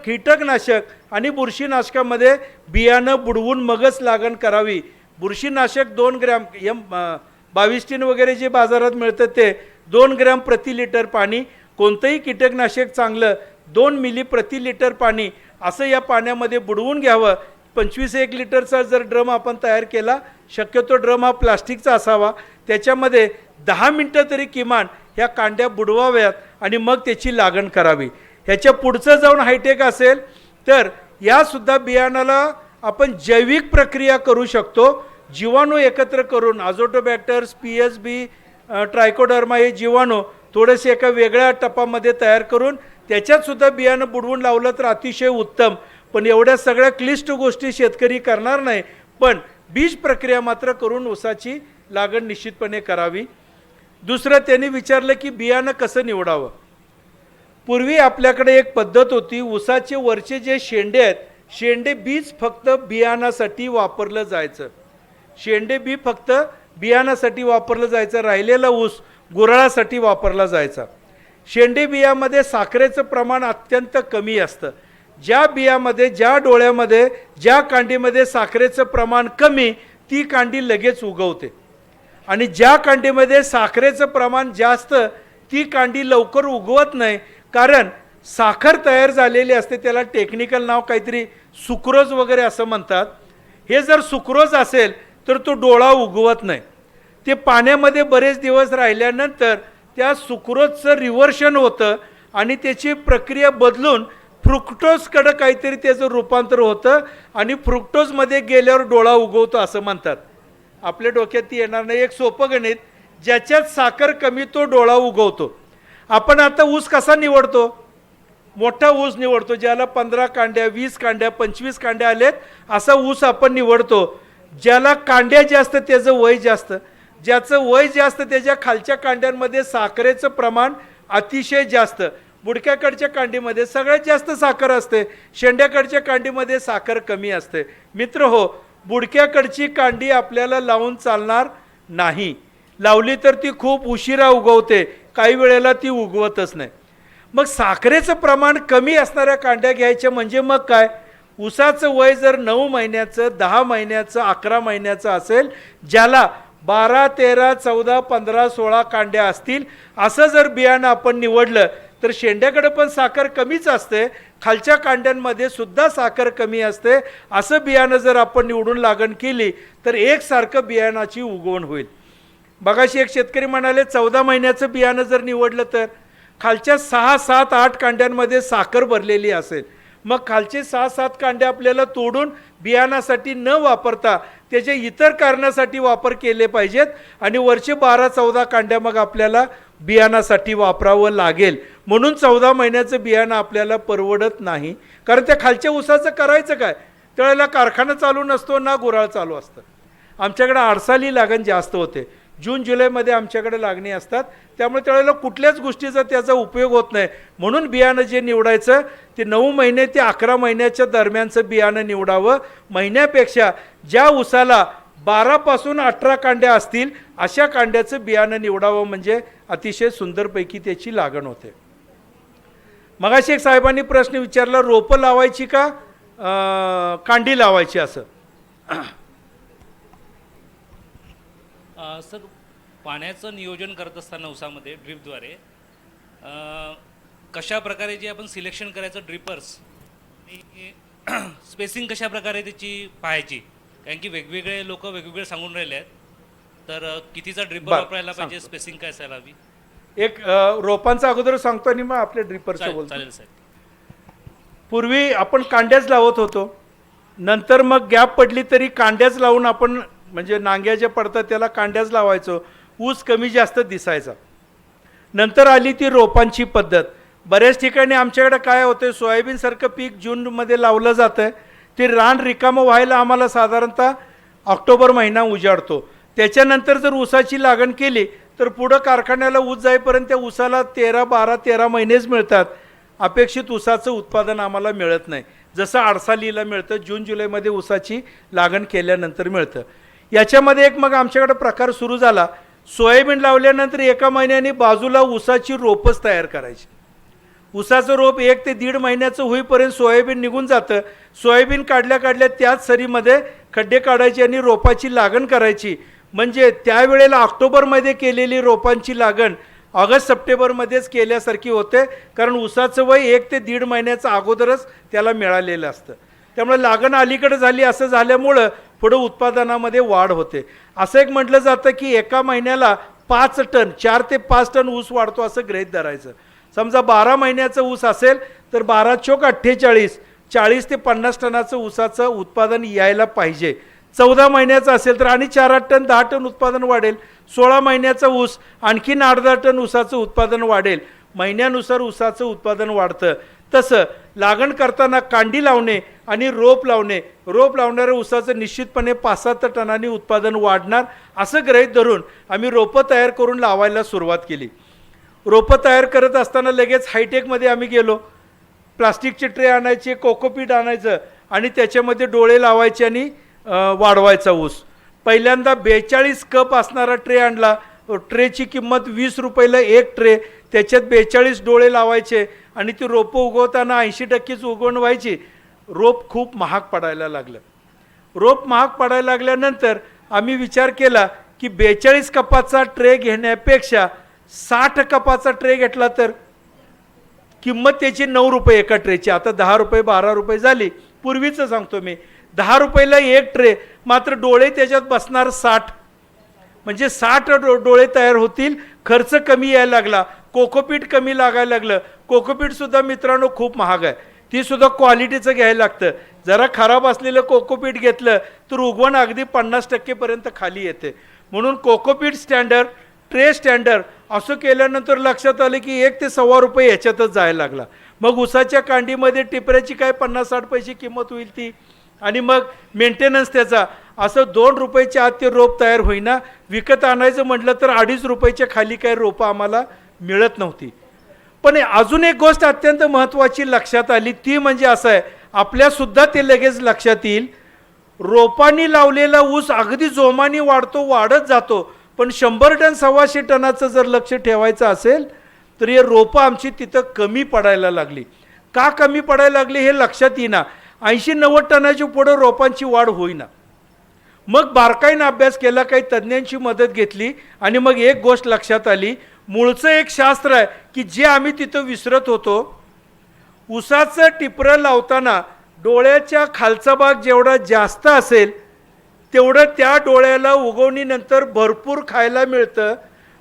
कीटकनाशक आणि बुरशीनाशकामध्ये बियाणं बुडवून मगच लागण करावी. बुरशीनाशक 2 ग्रॅम M22 वगैरे जे बाजारात मिळतं ते 2 ग्रॅम प्रति लिटर पाणी. कोणतंही कीटकनाशक चांगलं 2 मिली प्रति लिटर पाणी असं या पाण्यामध्ये बुडवून घ्यावं. 25-1 लिटरचा जर ड्रम आपण तयार केला, शक्यतो ड्रम हा प्लास्टिकचा असावा, त्याच्यामध्ये 10 मिनटं तरी किमान ह्या कांड्या बुडवाव्यात आणि मग त्याची लागण करावी. ह्याच्या पुढचं जाऊन हायटेक असेल तर यासुद्धा बियाणाला आपण जैविक प्रक्रिया करू शकतो. जीवाणू एकत्र करून अझोटोबॅक्टर्स, PSB, ट्रायकोडर्मा हे जीवाणू थोडेसे एका वेगळ्या टपामध्ये तयार करून त्याच्यातसुद्धा बियाणं बुडवून लावलं तर अतिशय उत्तम. पण एवढ्या सगळ्या क्लिष्ट गोष्टी शेतकरी करणार नाही, पण बीज प्रक्रिया मात्र करून ऊसाची लागण निश्चितपणे करावी. दुसरं त्यांनी विचारलं की बियाणं कसं निवडावं. पूर्वी आपल्याकडे एक पद्धत होती, ऊसाचे वरचे जे शेंडे आहेत, शेंडे बीज फक्त बियाणासाठी वापरलं जायचं. शेंडे बी फक्त बियाणासाठी वापरलं जायचं, राहिलेला ऊस गुराळासाठी वापरला जायचा. शेंडे बियामध्ये साखरेचं प्रमाण अत्यंत कमी असतं. ज्या बियामध्ये, ज्या डोळ्यामध्ये, ज्या कांडीमध्ये साखरेचं प्रमाण कमी ती कांडी लगेच उगवते आणि ज्या कांडीमध्ये साखरेचं प्रमाण जास्त ती कांडी लवकर उगवत नाही. कारण साखर तयार झालेली असते, त्याला टेक्निकल नाव काहीतरी सुक्रोज वगैरे असं म्हणतात. हे जर सुक्रोज असेल तर तो डोळा उगवत नाही. ते पाण्यामध्ये बरेच दिवस राहिल्यानंतर त्या सुक्रोजचं रिव्हर्शन होतं आणि त्याची प्रक्रिया बदलून फ्रुक्टोजकडं काहीतरी त्याचं रूपांतर होतं आणि फ्रुक्टोजमध्ये गेल्यावर डोळा उगवतो असं म्हणतात. आपल्या डोक्यात ती येणार नाही. एक सोपं गणित, ज्याच्यात साखर कमी तो डोळा उगवतो. आपण आता ऊस कसा निवडतो? मोठा ऊस निवडतो, ज्याला 15 कांड्या, 20 कांड्या, 25 कांड्या आलेत असा ऊस आपण निवडतो. ज्याला कांड्या जास्त त्याचं वय जास्त, ज्याचं वय जास्त त्याच्या खालच्या कांड्यांमध्ये साखरेचं प्रमाण अतिशय जास्त. बुडक्याकडच्या कांडीमध्ये सगळ्यात जास्त साखर असते, शेंड्याकडच्या कांडीमध्ये साखर कमी असते. मित्र हो, बुडक्याकडची कांडी आपल्याला लावून चालणार नाही. लावली तर ती खूप उशिरा उगवते, काही वेळेला ती उगवतच नाही. मग साखरेचं प्रमाण कमी असणाऱ्या कांड्या घ्यायच्या. म्हणजे मग काय, ऊसाचं वय जर 9 महिन्याचं, 10 महिन्याचं, 11 महिन्याचं असेल, ज्याला 12, 13, 14, 15, 16 कांड्या असतील असं जर बियाणं आपण निवडलं तर शेंड्याकडे पण साखर कमीच असते, खालच्या कांड्यांमध्ये सुद्धा साखर कमी असते. असं बियाणं जर आपण निवडून लागण केली तर एकसारखं बियाणाची उगवण होईल. बघाशी एक शेतकरी म्हणाले 14 महिन्याचं बियाणं जर निवडलं तर खालच्या 6, 7, 8 कांड्यांमध्ये साखर भरलेली असेल, मग खालचे 6, 7 कांडे आपल्याला तोडून बियाणासाठी न वापरता त्याचे इतर कारणासाठी वापर केले पाहिजेत आणि वरचे 12, 14 कांड्या मग आपल्याला बियाणासाठी वापरावं लागेल. म्हणून 14 महिन्याचं बियाणं आपल्याला परवडत नाही, कारण त्या खालच्या ऊसाचं करायचं काय? त्यावेळेला कारखाना चालू नसतो ना गुऱ्हाळ चालू असतं. आमच्याकडे आडसाली लागण जास्त होते, जून जुलैमध्ये आमच्याकडे लागणी असतात, त्यामुळे त्यावेळेला कुठल्याच गोष्टीचा त्याचा उपयोग होत नाही. म्हणून बियाणं जे निवडायचं ते 9 महिने ते 11 महिन्याच्या दरम्यानचं बियाणं निवडावं. महिन्यापेक्षा ज्या ऊसाला 12 पासून 18 कांड्या असतील अशा कांड्याचं बियाणं निवडावं, म्हणजे अतिशय सुंदरपैकी त्याची लागण होते. मगाशी एक साहेबांनी प्रश्न विचारला, रोपं लावायची का कांडी लावायची असं. सर, पाण्याचं नियोजन करत असताना ऊसामध्ये ड्रीपद्वारे कशा प्रकारे जे आपण सिलेक्शन करायचं ड्रिपर्स आणि स्पेसिंग कशा प्रकारे त्याची पाहायची, कारण की वेगवेगळे लोक वेगवेगळे सांगून राहिले आहेत, तर कितीचा ड्रिपर वापरायला पाहिजे, स्पेसिंग काय असायला हवी. एक रोपांचा अगोदर सांगतो आणि मग आपल्या ड्रिपरचं बोलतो. चालेल साहेब. पूर्वी आपण कांड्याच लावत होतो, नंतर मग गॅप पडली तरी कांड्याच लावून आपण, म्हणजे नांग्या ज्या पडतात त्याला कांड्याच लावायचो, ऊस कमी जास्त दिसायचा. नंतर आली ती रोपांची पद्धत. बऱ्याच ठिकाणी आमच्याकडे काय होतं, सोयाबीनसारखं पीक जूनमध्ये लावलं जातं आहे, ते रान रिकामं व्हायला आम्हाला साधारणतः ऑक्टोबर महिना उजाडतो. त्याच्यानंतर जर ऊसाची लागण केली तर पुढं कारखान्याला ऊस जाईपर्यंत त्या ऊसाला 13 महिनेच मिळतात. अपेक्षित ऊसाचं उत्पादन आम्हाला मिळत नाही, जसं आडसालीला मिळतं, जून जुलैमध्ये ऊसाची लागण केल्यानंतर मिळतं. याच्यामध्ये एक मग आमच्याकडे प्रकार सुरू झाला, सोयाबीन लावल्यानंतर 1 महिन्याने बाजूला ऊसाची रोपच तयार करायची. ऊसाचं रोप 1 ते 1.5 महिन्याचं होईपर्यंत सोयाबीन निघून जातं. सोयाबीन काढल्या त्याच सरीमध्ये खड्डे काढायचे आणि रोपाची लागण करायची. म्हणजे त्यावेळेला ऑक्टोबरमध्ये केलेली रोपांची लागण ऑगस्ट सप्टेंबरमध्येच केल्यासारखी होते, कारण ऊसाचं वय 1 ते 1.5 महिन्याचं अगोदरच त्याला मिळालेलं असतं. त्यामुळे लागण अलीकडे झाली, असं झाल्यामुळं पुढं उत्पादनामध्ये वाढ होते. असं एक म्हटलं जातं की 1 महिन्याला 5 टन 4 ते 5 टन ऊस वाढतो असं गृहीत धरायचं. समजा 12 महिन्याचं ऊस असेल तर 12 चोक 48, 40 ते 50 टनाचं ऊसाचं उत्पादन यायला पाहिजे. 14 महिन्याचं असेल तर आणि 4-8 टन 10 टन उत्पादन वाढेल. 16 महिन्याचा ऊस आणखीन 8-10 टन ऊसाचं उत्पादन वाढेल. महिन्यानुसार ऊसाचं उत्पादन वाढतं. तसं लागण करताना कांडी लावणे आणि रोप लावणाऱ्या ऊसाचं निश्चितपणे 5-7 टनांनी उत्पादन वाढणार असं गृहीत धरून आम्ही रोपं तयार करून लावायला सुरुवात केली. रोपं तयार करत असताना लगेच हायटेकमध्ये आम्ही गेलो. प्लास्टिकचे ट्रे आणायचे, कोकोपीट आणायचं आणि त्याच्यामध्ये डोळे लावायचे आणि वाढवायचा ऊस. पहिल्यांदा 42 कप असणारा ट्रे आणला. ट्रेची किंमत 20 रुपयाला एक ट्रे, त्याच्यात 42 डोळे लावायचे आणि ती रोपं उगवताना 80% उगवण व्हायची. रोप खूप महाग पडायला लागलं. रोप महाग पडायला लागल्यानंतर आम्ही विचार केला की 42 कपाचा ट्रे घेण्यापेक्षा 60 कपाचा ट्रे घेतला तर किंमत त्याची 9 रुपये एका ट्रेची. आता 10 रुपये 12 रुपये झाली. पूर्वीचं सांगतो मी, 10 रुपयाला एक ट्रे, मात्र डोळे त्याच्यात बसणार 60, म्हणजे 60 डोळे तयार होतील. खर्च कमी यायला लागला, कोकोपीट कमी लागायला लागलं. कोकोपीटसुद्धा मित्रांनो खूप महाग आहे, ती सुद्धा क्वालिटीचं घ्यायला लागतं. जरा खराब असलेलं कोकोपीट घेतलं तर उगवण अगदी 50% खाली येते. म्हणून कोकोपीट स्टँडर्ड, ट्रे स्टँडर्ड असं केल्यानंतर लक्षात आलं की 1 ते 1.25 रुपये याच्यातच जायला लागला. मग ऊसाच्या कांडीमध्ये टिपऱ्याची काय 50-60 पैसे किंमत होईल ती, आणि मग मेंटेनन्स त्याचा. असं 2 रुपयाच्या आत ते रोप तयार होईना. विकत आणायचं म्हटलं तर 2.5 रुपयाच्या खाली काही रोपं आम्हाला मिळत नव्हती. पण अजून एक गोष्ट अत्यंत महत्त्वाची लक्षात आली, ती म्हणजे असं आहे, आपल्यासुद्धा ते लगेच लक्षात येईल, रोपांनी लावलेला ऊस अगदी जोमाने वाढतो, वाढत जातो. पण 100 टन 125 टनाचं जर लक्ष ठेवायचं असेल तर हे रोपं आमची तिथं कमी पडायला लागली. का कमी पडायला लागली हे लक्षात येईना. 80-90 टनाच्या पुढं रोपांची वाढ होईना. मग बारकाईनं अभ्यास केला, काही तज्ज्ञांची मदत घेतली आणि मग एक गोष्ट लक्षात आली, मूळचं एक शास्त्र आहे की जे आम्ही तिथं विसरत होतो. उसाचं टिपरं लावताना डोळ्याच्या खालचा भाग जेवढा जास्त असेल तेवढं त्या डोळ्याला उगवणीनंतर भरपूर खायला मिळतं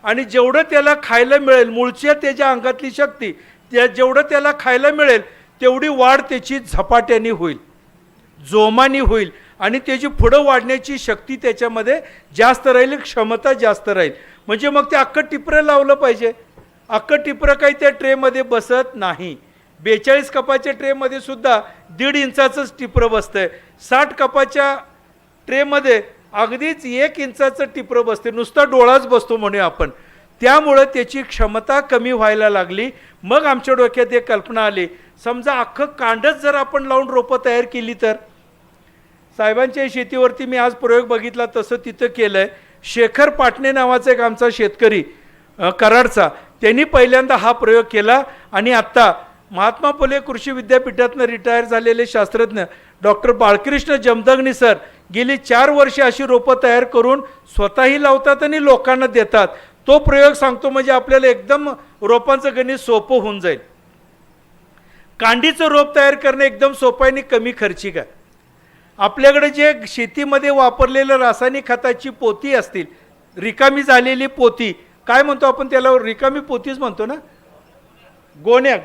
आणि जेवढं त्याला खायला मिळेल, मूळच्या त्याच्या अंगातली शक्ती जेवढं त्याला खायला मिळेल तेवढी वाढ त्याची झपाट्याने होईल, जोमाने होईल आणि त्याची पुढं वाढण्याची शक्ती त्याच्यामध्ये जास्त राहील, क्षमता जास्त राहील. म्हणजे मग ते अख्खं टिपरं लावलं पाहिजे. अख्खं टिपरं काही त्या ट्रेमध्ये बसत नाही. 42 कपाच्या ट्रेमध्ये सुद्धा 1.5 इंचाचंच टिपरं बसतंय. 60 कपाच्या ट्रेमध्ये अगदीच 1 इंचाचं टिपरं बसते, नुसता डोळाच बसतो म्हणूया आपण. त्यामुळं त्याची क्षमता कमी व्हायला लागली. मग आमच्या डोक्यात एक कल्पना आली, समजा अख्खं कांडच जर आपण लावून रोपं तयार केली तर. साहेबांच्या शेतीवरती मी आज प्रयोग बघितला, तसं तिथं केलं आहे. शेखर पाटणे नावाचा एक आमचा शेतकरी कराडचा, त्यांनी पहिल्यांदा हा प्रयोग केला आणि आत्ता महात्मा फुले कृषी विद्यापीठातनं रिटायर झालेले शास्त्रज्ञ डॉक्टर बाळकृष्ण जमदग्नी सर गेली 4 वर्षे अशी रोपं तयार करून स्वतःही लावतात आणि लोकांना देतात. तो प्रयोग सांगतो म्हणजे आपल्याला एकदम रोपांचं गणित सोपं होऊन जाईल. कांडीचं रोप तयार करणं एकदम सोपं आहे आणि कमी खर्चिक आहे. आपल्याकडे जे शेतीमध्ये वापरलेलं रासायनिक खताची पोती असतील, रिकामी झालेली पोती, काय म्हणतो आपण त्याला, रिकामी पोतीच म्हणतो ना, गोण्या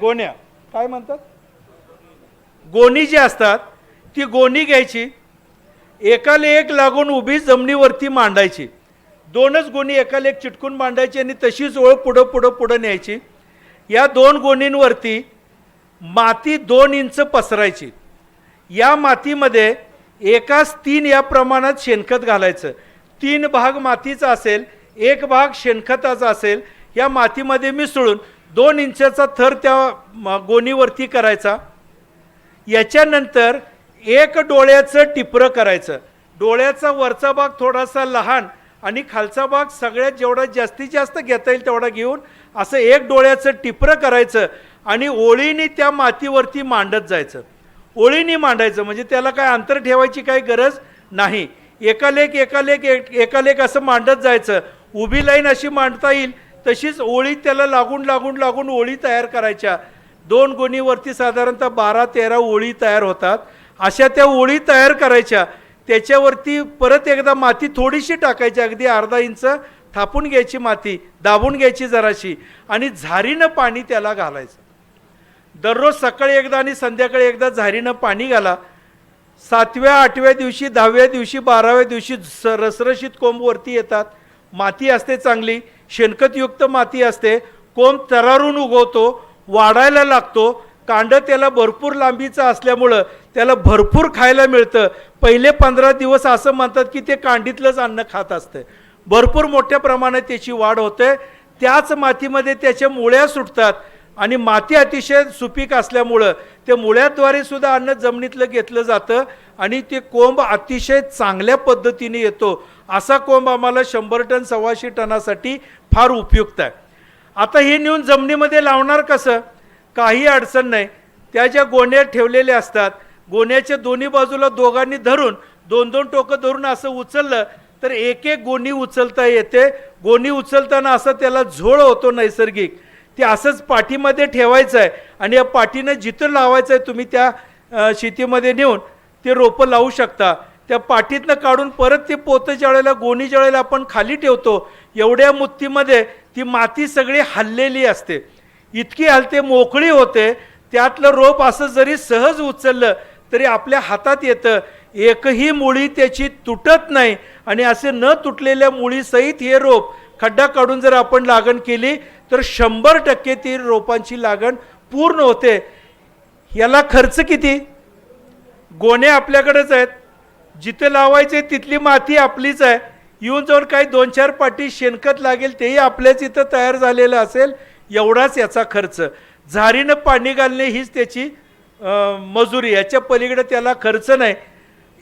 काय म्हणतात, गोणी जी असतात ती गोणी घ्यायची, एकाला एक लागून उभी जमिनीवरती मांडायची. 2च गोणी एकाला एक चिटकून मांडायची आणि तशीच ओळ पुढं न्यायची. या 2 गोणींवरती माती 2 इंच पसरायची. या मातीमध्ये एकाच 3 या प्रमाणात शेणखत घालायचं. 3 भाग मातीचा असेल, 1 भाग शेणखताचा असेल. या मातीमध्ये मिसळून 2 इंचाचा थर त्या गोणीवरती करायचा. याच्यानंतर एक डोळ्याचं टिपरं करायचं. डोळ्याचा वरचा भाग थोडासा लहान आणि खालचा भाग सगळ्यात जेवढा जास्तीत जास्त घेता येईल तेवढा घेऊन असं एक डोळ्याचं टिपरं करायचं आणि ओळीने त्या मातीवरती मांडत जायचं. ओळीने मांडायचं म्हणजे त्याला काय अंतर ठेवायची काही गरज नाही. एकालेक असं मांडत जायचं. उभी लाईन अशी मांडता येईल तशीच ओळी त्याला लागून ओळी तयार करायच्या. 2 गोणीवरती साधारणतः 12-13 ओळी तयार होतात. अशा त्या ओळी तयार करायच्या. त्याच्यावरती परत एकदा माती थोडीशी टाकायची, अगदी अर्धा इंच थापून घ्यायची माती, दाबून घ्यायची जराशी आणि झारीनं पाणी त्याला घालायचं. दररोज सकाळी एकदा आणि संध्याकाळी एकदा झारीनं पाणी घाला. 7व्या 8व्या दिवशी 10व्या दिवशी 12व्या दिवशी रसरशीत कोंब वरती येतात. माती असते चांगली, शेणखतयुक्त माती असते. कोंब तरारून उगवतो, वाढायला लागतो. कांड त्याला भरपूर लांबीचं असल्यामुळं त्याला भरपूर खायला मिळतं. पहिले 15 दिवस असं म्हणतात की ते कांडीतलंच अन्न खात असतं. भरपूर मोठ्या प्रमाणात त्याची वाढ होते. त्याच मातीमध्ये त्याच्या मुळ्या सुटतात आणि माती अतिशय सुपीक असल्यामुळं त्या मुळ्याद्वारे सुद्धा अन्न जमिनीतलं घेतलं जातं आणि ते कोंब अतिशय चांगल्या पद्धतीने येतो. असा कोंब आम्हाला 100 टन 125 टनासाठी फार उपयुक्त आहे. आता हे नेऊन जमिनीमध्ये लावणार कसं, काही अडचण नाही. त्या ज्या गोण्या ठेवलेल्या असतात, गोण्याच्या दोन्ही बाजूला दोघांनी धरून 2-2 टोकं धरून असं उचललं तर एक गोणी उचलता येते. गोणी उचलताना असं त्याला झोळ होतो नैसर्गिक. ते असंच पाठीमध्ये ठेवायचं आहे आणि या पाठीनं जिथं लावायचं आहे तुम्ही त्या शेतीमध्ये नेऊन ते रोपं लावू शकता. त्या पाठीतनं काढून परत ते पोतं ज्यावेळेला गोणी ज्यावेळेला आपण खाली ठेवतो, एवढ्या मुठ्ठीमध्ये ती माती सगळी हललेली असते. इतकी हलते, मोकळी होते. त्यातलं रोप असं जरी सहज उचललं तरी आपल्या हातात येतं. एकही मुळी त्याची तुटत नाही आणि असे न तुटलेल्या मुळीसहित हे रोप खड्डा काढून जर आपण लागण केली तर 100% ती रोपांची लागण पूर्ण होते. याला खर्च किती, गोण्या आपल्याकडेच आहेत, जिथे लावायचे तिथली माती आपलीच आहे. येऊन जाऊन काही 2-4 पाटी शेणखत लागेल तेही आपल्याच इथं तयार झालेलं असेल, एवढाच याचा खर्च. झारीनं पाणी घालणे हीच त्याची मजुरी, याच्या पलीकडे त्याला खर्च नाही.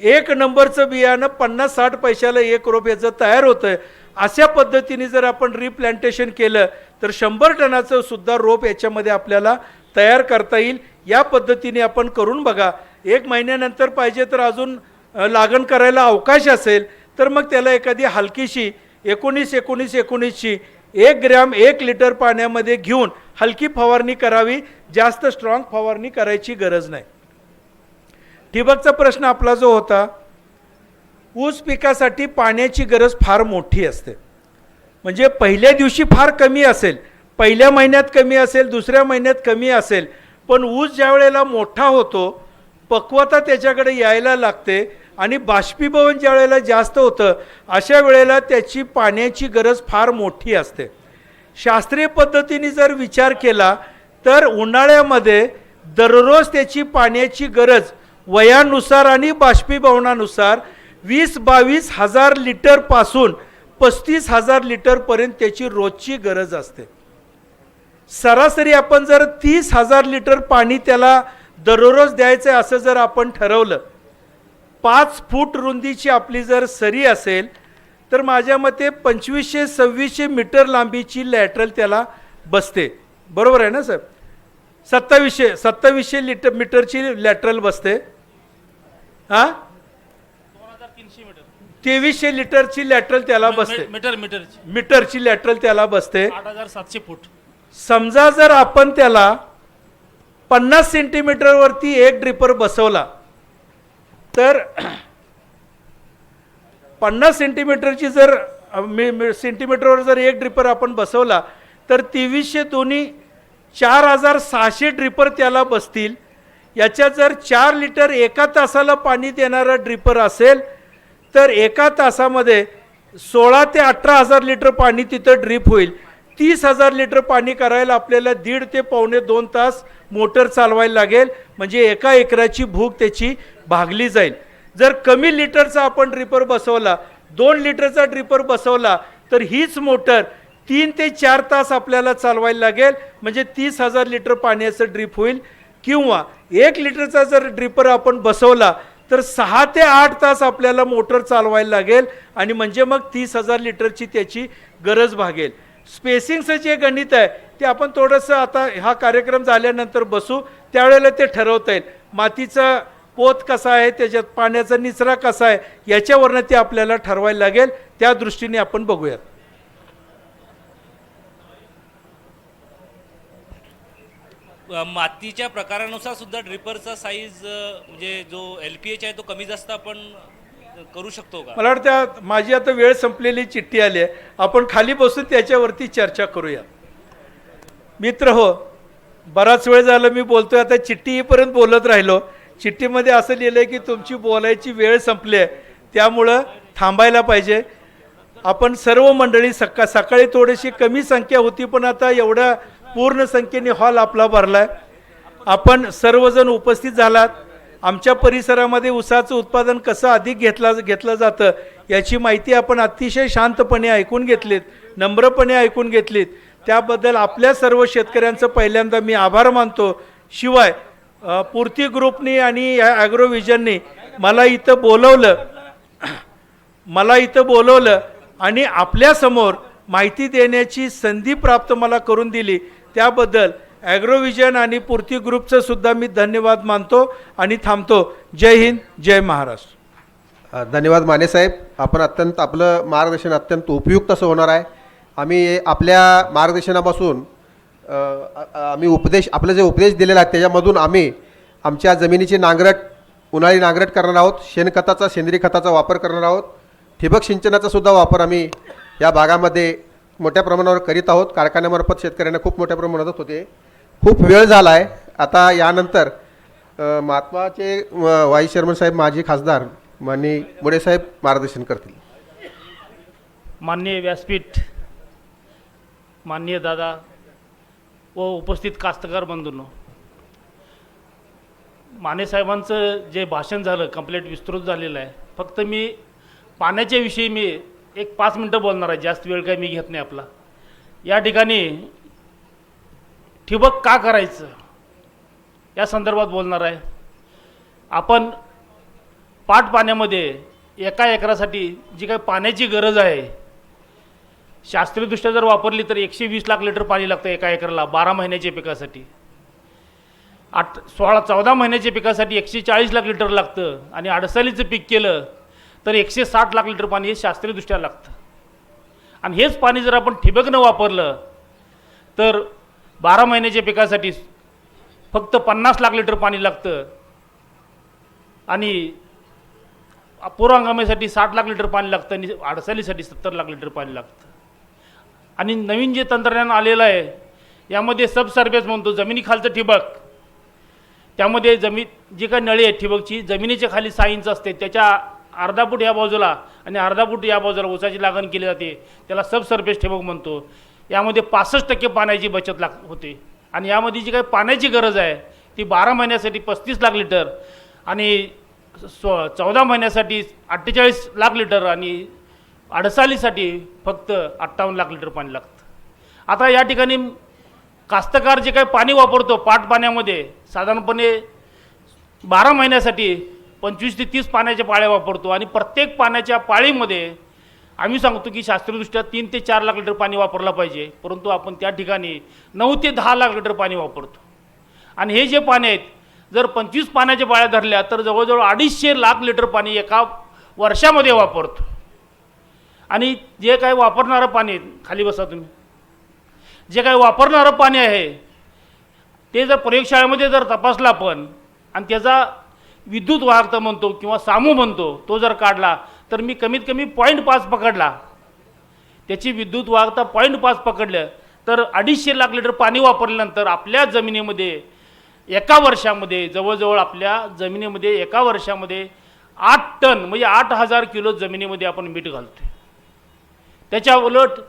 1 नंबरचं बियाणं 50-60 पैशाला 1 रोप याचं तयार होतं. अशा पद्धतीने जर आपण रिप्लांटेशन केलं तर 100 टनाचं सुद्धा रोप याच्यामध्ये आपल्याला तयार करता येईल. या पद्धतीने आपण करून बघा. 1 महिन्यानंतर पाहिजे तर अजून लागण करायला अवकाश असेल तर मग त्याला एखादी हलकीशी 19-19-19ची 1 ग्रॅम 1 लिटर पाण्यामध्ये घेऊन हलकी फवारणी करावी, जास्त स्ट्रॉंग फवारणी करायची गरज नाही. ठिबकचा प्रश्न आपला जो होता, ऊस पिकासाठी पाण्याची गरज फार मोठी असते. म्हणजे पहिल्या दिवशी फार कमी असेल, पहिल्या महिन्यात कमी असेल, दुसऱ्या महिन्यात कमी असेल, पण ऊस ज्या वेळेला मोठा होतो, पक्वता त्याच्याकडे यायला लागते आणि बाष्पीभवन ज्या वेळेला जास्त होतं, अशा वेळेला त्याची पाण्याची गरज फार मोठी असते. शास्त्रीय पद्धतीने जर विचार केला तर उन्हाळ्यामध्ये दररोज त्याची पाण्याची गरज वयानुसार आणि बाष्पीभवनानुसार 20-22 हजार लिटरपासून 35,000 लिटरपर्यंत त्याची रोजची गरज असते. सरासरी आपण जर 30,000 लिटर पाणी त्याला दररोज द्यायचं असं जर आपण ठरवलं, 5 फूट रुंदीची आपली जर सरी असेल तर माझ्या मते 2500-2600 मीटर लांबीची लॅटरल त्याला बसते. बरोबर आहे ना साहेब? 2700 मीटरची लॅटरल बसते. हां, 2300 लिटरची लॅटरल त्याला बसते. मीटरची लॅटरल त्याला बसते. 8,700 फूट. समजा जर आपण त्याला 50 सेंटीमीटरवरती एक ड्रिपर बसवला तर 50 सेंटीमीटरची जर सेंटीमीटरवर जर एक ड्रिपर आपण बसवला तर 2300 दोन्ही 4,600 ड्रिपर त्याला बसतील. याच्यात जर 4 लिटर एका तासाला पाणी देणारा ड्रिपर असेल तर एका तासामध्ये 16 ते 18,000 लिटर पाणी तिथं ड्रिप होईल. 30,000 लिटर पाणी करायला आपल्याला 1.5 ते पावणे 2 तास मोटर चालवायला लागेल. म्हणजे एका एकराची भूक त्याची भागली जाईल. जर कमी लिटरचा आपण ड्रिपर बसवला, 2 लिटरचा ड्रिपर बसवला तर हीच मोटर 3 ते 4 तास आपल्याला चालवायला लागेल. म्हणजे 30,000 लिटर पाण्याचं ड्रिप होईल. किंवा 1 लिटरचा जर ड्रिपर आपण बसवला तर 6 ते 8 तास आपल्याला मोटर चालवायला लागेल आणि म्हणजे मग 30,000 लिटरची त्याची गरज भागेल. स्पेसिंगचं जे गणित आहे ते आपण थोडंसं आता हा कार्यक्रम झाल्यानंतर बसू, त्यावेळेला ते ठरवता येईल. मातीचा पोत कसा आहे, त्याच्यात पाण्याचा निचरा कसा आहे, याच्यावरनं ते आपल्याला ठरवायला लागेल. त्या दृष्टीने आपण बघूयात. मातीच्या प्रकारानुसार सुद्धा ड्रिपरचा साईज म्हणजे जो LPH आहे तो कमी जास्त आपण करू शकतो का? मला वाटतं माझी आता वेळ संपलेली चिठ्ठी आली आहे, आपण खाली बसून त्याच्यावरती चर्चा करूया. मित्र हो, बराच वेळ झाला मी बोलतोय, आता चिठ्ठी येईपर्यंत बोलत राहिलो. चिठ्ठीमध्ये असं लिहिलं आहे की तुमची बोलायची वेळ संपली आहे, त्यामुळं थांबायला पाहिजे. आपण सर्व मंडळी सकाळी थोडीशी कमी संख्या होती, पण आता एवढ्या पूर्ण संख्येने हॉल आपला भरला आहे. आपण सर्वजण उपस्थित झालात. आमच्या परिसरामध्ये ऊसाचं उत्पादन कसं अधिक घेतलं जातं याची माहिती आपण अतिशय शांतपणे ऐकून घेतलीत, नम्रपणे ऐकून घेतलीत. त्याबद्दल आपल्या सर्व शेतकऱ्यांचं पहिल्यांदा मी आभार मानतो. शिवाय पूर्ती ग्रुपनी आणि ॲग्रोव्हिजननी मला इथं बोलवलं आणि आपल्यासमोर माहिती देण्याची संधी प्राप्त मला करून दिली. त्याबद्दल ॲग्रोव्हिजन आणि पूर्ती ग्रुपचं सुद्धा मी धन्यवाद मानतो आणि थांबतो. जय हिंद, जय महाराष्ट्र. धन्यवाद माने साहेब. आपलं मार्गदर्शन अत्यंत उपयुक्त असं होणार आहे. आम्ही आपल्या मार्गदर्शनापासून आपले जे उपदेश दिलेले आहेत त्याच्यामधून आम्ही आमच्या जमिनीची उन्हाळी नांगरट करणार आहोत. शेणखताचा, सेंद्रिय खताचा वापर करणार आहोत. ठिबक सिंचनाचा सुद्धा वापर आम्ही या भागामध्ये मोठ्या प्रमाणावर करीत आहोत. कारखान्यामार्फत शेतकऱ्यांना खूप मोठ्या प्रमाणात होते. खूप वेळ झाला आहे. आता यानंतर महात्माचे व्हाईस चेअरमन साहेब, माजी खासदार माननीय मुडे साहेब मार्गदर्शन करतील. माननीय व्यासपीठ, माननीय दादा व उपस्थित कास्तकार बंधूंनो, माने साहेबांचं जे भाषण झालं कंप्लीट विस्तृत झालेलं आहे. फक्त मी पाण्याच्या विषयी मी 5 मिनटं बोलणार आहे, जास्त वेळ काही मी घेत नाही आपला. या ठिकाणी ठिबक का करायचं या संदर्भात बोलणार आहे. आपण पाट पाण्यामध्ये एका एकरासाठी जी काही पाण्याची गरज आहे, शास्त्रीयदृष्ट्या जर वापरली तर 120 लाख लिटर पाणी लागतं एका एकराला 12 महिन्याच्या पिकासाठी. 14 महिन्याच्या पिकासाठी 140 लाख लिटर लागतं आणि अडसालीचं पीक केलं तर 160 लाख लिटर पाणी हे शास्त्रीयदृष्ट्या लागतं. आणि हेच पाणी जर आपण ठिबकनं वापरलं तर 12 महिन्याच्या पिकासाठी फक्त 50 लाख लिटर पाणी लागतं आणि पूर्व हंगामासाठी 60 लाख लिटर पाणी लागतं आणि अडसालीसाठी 70 लाख लिटर पाणी लागतं. आणि नवीन जे तंत्रज्ञान आलेलं आहे यामध्ये सबसर्फेस म्हणतो, जमिनीखालचं ठिबक. त्यामध्ये जी काही नळी आहे ठिबकची जमिनीच्या खाली 6 इंच असते, त्याच्या अर्धा फूट या बाजूला आणि अर्धा फूट या बाजूला ऊसाची लागण केली जाते, त्याला सबसर्फेस ठिबक म्हणतो. यामध्ये 65% पाण्याची बचत होते. आणि यामध्ये जी काही पाण्याची गरज आहे ती 12 महिन्यासाठी 35 लाख लिटर आणि 14 महिन्यासाठी 48 लाख लिटर आणि अडसालीसाठी फक्त 58 लाख लिटर पाणी लागतं. आता या ठिकाणी कास्तकार जे काही पाणी वापरतो पाट पाण्यामध्ये साधारणपणे 12 महिन्यासाठी 25 ते 30 पाण्याच्या पाळ्या वापरतो आणि प्रत्येक पाण्याच्या पाळीमध्ये आम्ही सांगतो की शास्त्रीयदृष्ट्या 3 ते 4 लाख लिटर पाणी वापरलं पाहिजे, परंतु आपण त्या ठिकाणी 9 ते 10 लाख लिटर पाणी वापरतो. आणि हे जे पाणी आहेत जर 25 पाण्याच्या पाळ्या धरल्या तर जवळजवळ 250 लाख लिटर पाणी एका वर्षामध्ये वापरतो. आणि जे काही वापरणारं पाणी, खाली बसा तुम्ही, जे काही वापरणारं पाणी आहे ते जर प्रयोगशाळेमध्ये जर तपासलं आपण आणि त्याचा विद्युत वाहकता म्हणतो किंवा सामू म्हणतो तो जर काढला तर मी कमीत कमी 0.5 पकडला, त्याची विद्युत वाहकता 0.5 पकडलं तर 250 लाख लिटर पाणी वापरल्यानंतर आपल्या जमिनीमध्ये एका वर्षामध्ये जवळजवळ आपल्या जमिनीमध्ये एका वर्षामध्ये 8 टन म्हणजे 8000 किलो जमिनीमध्ये आपण मीठ घालतोय. त्याच्या उलट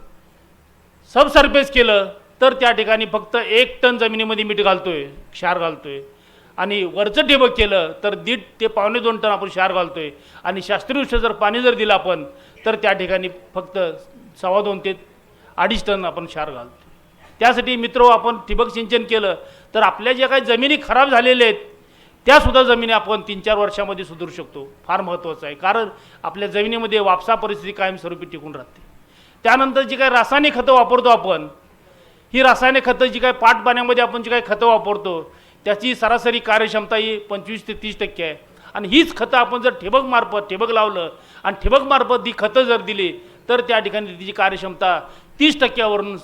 सबसर्फेस केलं तर त्या ठिकाणी फक्त 1 टन जमिनीमध्ये मीठ घालतोय, क्षार घालतोय. आणि वरचं ठिबक केलं तर 1.5 ते 2.25 टन आपण क्षार घालतोय. आणि शास्त्रीयदृष्ट्या जर पाणी जर दिलं आपण तर त्या ठिकाणी फक्त 2.25 ते 2.5 टन आपण क्षार घालतो. त्यासाठी मित्र आपण ठिबक सिंचन केलं तर आपल्या ज्या काही जमिनी खराब झालेल्या आहेत त्यासुद्धा जमिनी आपण 3-4 वर्षामध्ये सुधारू शकतो. फार महत्त्वाचं आहे, कारण आपल्या जमिनीमध्ये वापसा परिस्थिती कायमस्वरूपी टिकून राहते. त्यानंतर जी काही रासायनिक खतं वापरतो आपण, ही रासायनिक खतं जी काही पाट पाण्यामध्ये आपण जी काही खतं वापरतो त्याची सरासरी कार्यक्षमता ही 25 ते 30% आहे. आणि हीच खतं आपण जर ठिबक लावलं आणि ठिबकमार्फत ही खतं जर दिली तर त्या ठिकाणी तिची कार्यक्षमता 30%वरून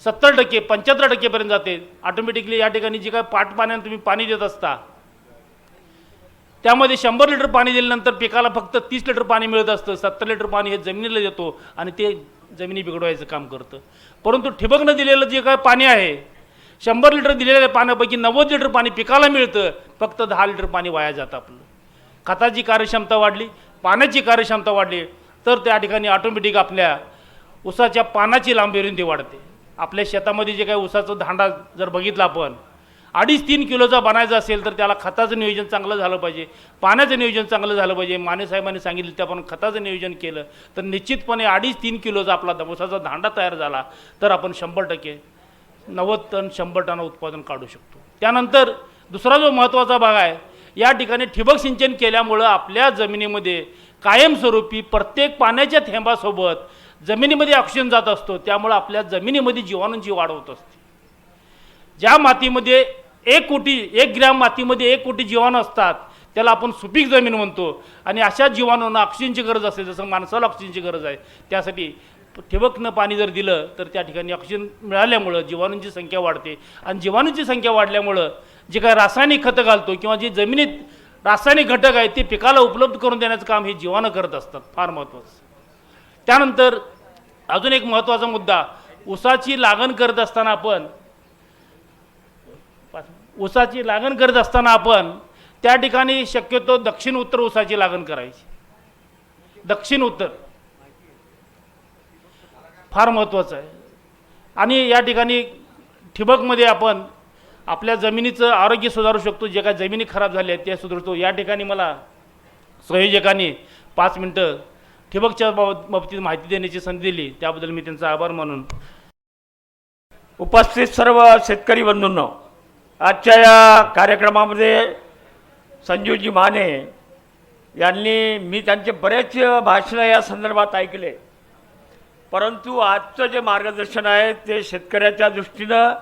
70%, 75%पर्यंत जाते. ऑटोमॅटिकली या ठिकाणी जी काही पाट पाण्याने तुम्ही पाणी देत असता त्यामध्ये 100 लिटर पाणी दिल्यानंतर पिकाला फक्त 30 लिटर पाणी मिळत असतं. 70 लिटर पाणी हे जमिनीला देतो आणि ते जमिनी बिघडवायचं काम करतं. परंतु ठिबकनं दिलेलं जे काही पाणी आहे 100 लिटर दिलेल्या पाण्यापैकी 90 लिटर पाणी पिकाला मिळतं, फक्त 10 लिटर पाणी वाया जातं. आपलं खताची कार्यक्षमता वाढली, पाण्याची कार्यक्षमता वाढली तर त्या ठिकाणी ऑटोमॅटिक आपल्या ऊसाच्या पानाची लांबी रुंदी वाढते. आपल्या शेतामध्ये जे काही ऊसाचं धांडा जर बघितला आपण 2.5-3 किलोचा बनायचा असेल तर त्याला खताचं नियोजन चांगलं झालं पाहिजे, पाण्याचं नियोजन चांगलं झालं पाहिजे. माने साहेबांनी सांगितलं ते आपण खताचं नियोजन केलं तर निश्चितपणे 2.5-3 किलोचा आपला ऊसाचा धांडा तयार झाला तर आपण 100% 90 टन 100 टन उत्पादन काढू शकतो. त्यानंतर दुसरा जो महत्त्वाचा भाग आहे, या ठिकाणी ठिबक सिंचन केल्यामुळं आपल्या जमिनीमध्ये कायमस्वरूपी प्रत्येक पाण्याच्या थेंबासोबत जमिनीमध्ये ऑक्सिजन जात असतो. त्यामुळं आपल्या जमिनीमध्ये जीवाणूंची वाढ होत असते. ज्या मातीमध्ये 1 ग्रॅम मातीमध्ये 1 कोटी जीवाणू असतात त्याला आपण सुपीक जमीन म्हणतो. आणि अशा जीवाणूंना ऑक्सिजनची गरज असते, जसं माणसाला ऑक्सिजनची गरज आहे. त्यासाठी ठिबकनं पाणी जर दिलं तर त्या ठिकाणी ऑक्सिजन मिळाल्यामुळं जीवाणूंची संख्या वाढते. आणि जीवाणूंची संख्या वाढल्यामुळं जे काही रासायनिक खतं घालतो किंवा जे जमिनीत रासायनिक घटक आहेत ते पिकाला उपलब्ध करून देण्याचं काम हे जीवाणू करत असतात. फार महत्त्वाचं. त्यानंतर अजून एक महत्त्वाचा मुद्दा, ऊसाची लागण करत असताना आपण त्या ठिकाणी शक्यतो दक्षिण उत्तर ऊसाची लागण करायची. दक्षिण उत्तर फार महत्त्वाचं आहे. आणि या ठिकाणी ठिबकमध्ये आपण आपल्या जमिनीचं आरोग्य सुधारू शकतो. जे काही जमिनी खराब झाल्या आहेत त्या सुधारतो. या ठिकाणी मला संयोजकांनी 5 मिनटं ठिबकच्या बाबतीत माहिती देण्याची संधी दिली त्याबद्दल मी त्यांचा आभार मानून. उपस्थित सर्व शेतकरी बंधूंनो, आजच्या या कार्यक्रमामध्ये संजीवजी माने यांनी मी त्यांचे बरेच भाषणं या संदर्भात ऐकले, परंतु आजचं जे मार्गदर्शन आहे ते शेतकऱ्याच्या दृष्टीनं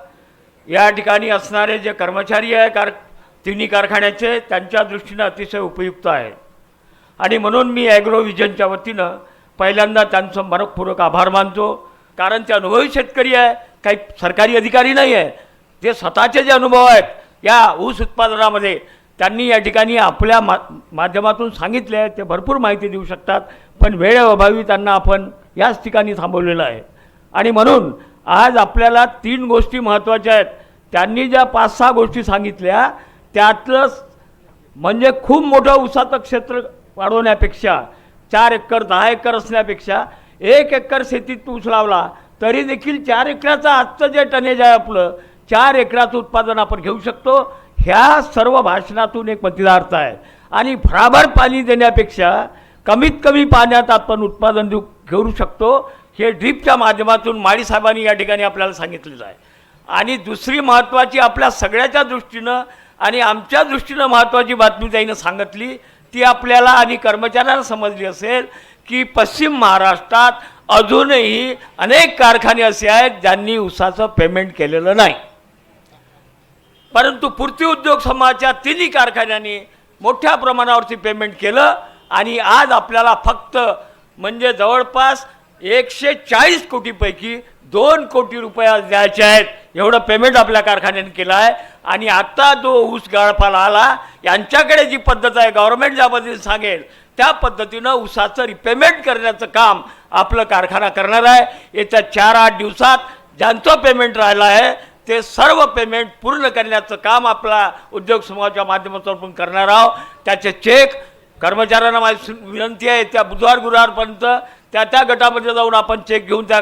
या ठिकाणी असणारे जे कर्मचारी आहे तिन्ही कारखान्याचे त्यांच्या दृष्टीनं अतिशय उपयुक्त आहे. आणि म्हणून मी ॲग्रो विजनच्या वतीनं पहिल्यांदा त्यांचं मनपूर्वक आभार मानतो, कारण ते अनुभवी शेतकरी आहे, काही सरकारी अधिकारी नाही आहे. ते स्वतःचे जे अनुभव आहेत या ऊस उत्पादनामध्ये त्यांनी या ठिकाणी आपल्या माध्यमातून सांगितले आहे. ते भरपूर माहिती देऊ शकतात, पण वेळेअभावी त्यांना आपण याच ठिकाणी थांबवलेलं आहे. आणि म्हणून आज आपल्याला 3 गोष्टी महत्त्वाच्या आहेत. त्यांनी ज्या 5-6 गोष्टी सांगितल्या त्यातलं म्हणजे खूप मोठं ऊसाचं क्षेत्र वाढवण्यापेक्षा 4 एकर 10 एकर असण्यापेक्षा 1 एकर शेतीत ऊस लावला तरी देखील 4 एकराचं आजचं जे टनेज आहे आपलं 4 एकराचं उत्पादन आपण घेऊ शकतो. ह्या सर्व भाषणातून एक मतितार्थ आहे. आणि भराभर पाणी देण्यापेक्षा कमीत कमी पाण्यात आपण उत्पादन घेऊ शकतो, हे ड्रीपच्या माध्यमातून माळी साहेबांनी या ठिकाणी आपल्याला सांगितलेलं आहे. आणि दुसरी महत्त्वाची आपल्या सगळ्याच्या दृष्टीनं आणि आमच्या दृष्टीनं महत्त्वाची बातमी त्यांनी सांगितली ती आपल्याला आणि कर्मचाऱ्यांना समजली असेल की पश्चिम महाराष्ट्रात अजूनही अनेक कारखाने असे आहेत ज्यांनी ऊसाचं पेमेंट केलेलं नाही. परंतु पूर्ती उद्योग समूहाच्या 3 कारखान्यांनी मोठ्या प्रमाणावरती पेमेंट केलं आणि आज आपल्याला फक्त म्हणजे जवळपास 140 कोटीपैकी 2 कोटी रुपये द्यायचे आहेत एवढं पेमेंट आपल्या कारखान्याने केलं आहे. आणि आता जो ऊस गाळपाला आला यांच्याकडे जी पद्धत आहे गव्हर्नमेंट ज्या पद्धतीने सांगेल त्या पद्धतीनं ऊसाचं रिपेमेंट करण्याचं काम आपलं कारखाना करणार आहे. येत्या 4-8 दिवसात ज्यांचं पेमेंट राहिलं आहे ते सर्व पेमेंट पूर्ण करण्याचं काम आपला उद्योग समूहाच्या माध्यमातून आपण करणार आहोत. त्याचे चेक कर्मचाऱ्यांना माझी विनंती आहे त्या गुरुवारपर्यंत त्या गटामध्ये जाऊन आपण चेक घेऊन त्या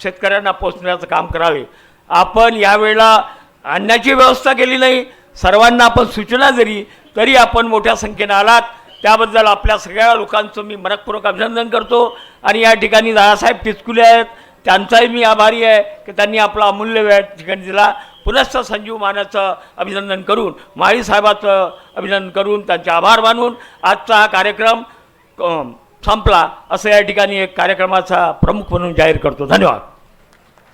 शेतकऱ्यांना पोचण्याचं काम करावे. आपण यावेळेला आणण्याची व्यवस्था केली नाही, सर्वांना आपण सूचना जरी तरी आपण मोठ्या संख्येने आलात त्याबद्दल आपल्या सगळ्या लोकांचं मी मनपूर्वक अभिनंदन करतो. आणि या ठिकाणी दादासाहेब टिचकुले आहेत त्यांचाही मी आभारी आहे की त्यांनी आपला अमूल्य वेळ ठिकाणी दिला. पुनश्च संजीव मानेचं अभिनंदन करून माळी साहेबाचं अभिनंदन करून त्यांचे आभार मानून आजचा हा कार्यक्रम संपला असं या ठिकाणी एक कार्यक्रमाचा प्रमुख म्हणून जाहीर करतो. धन्यवाद.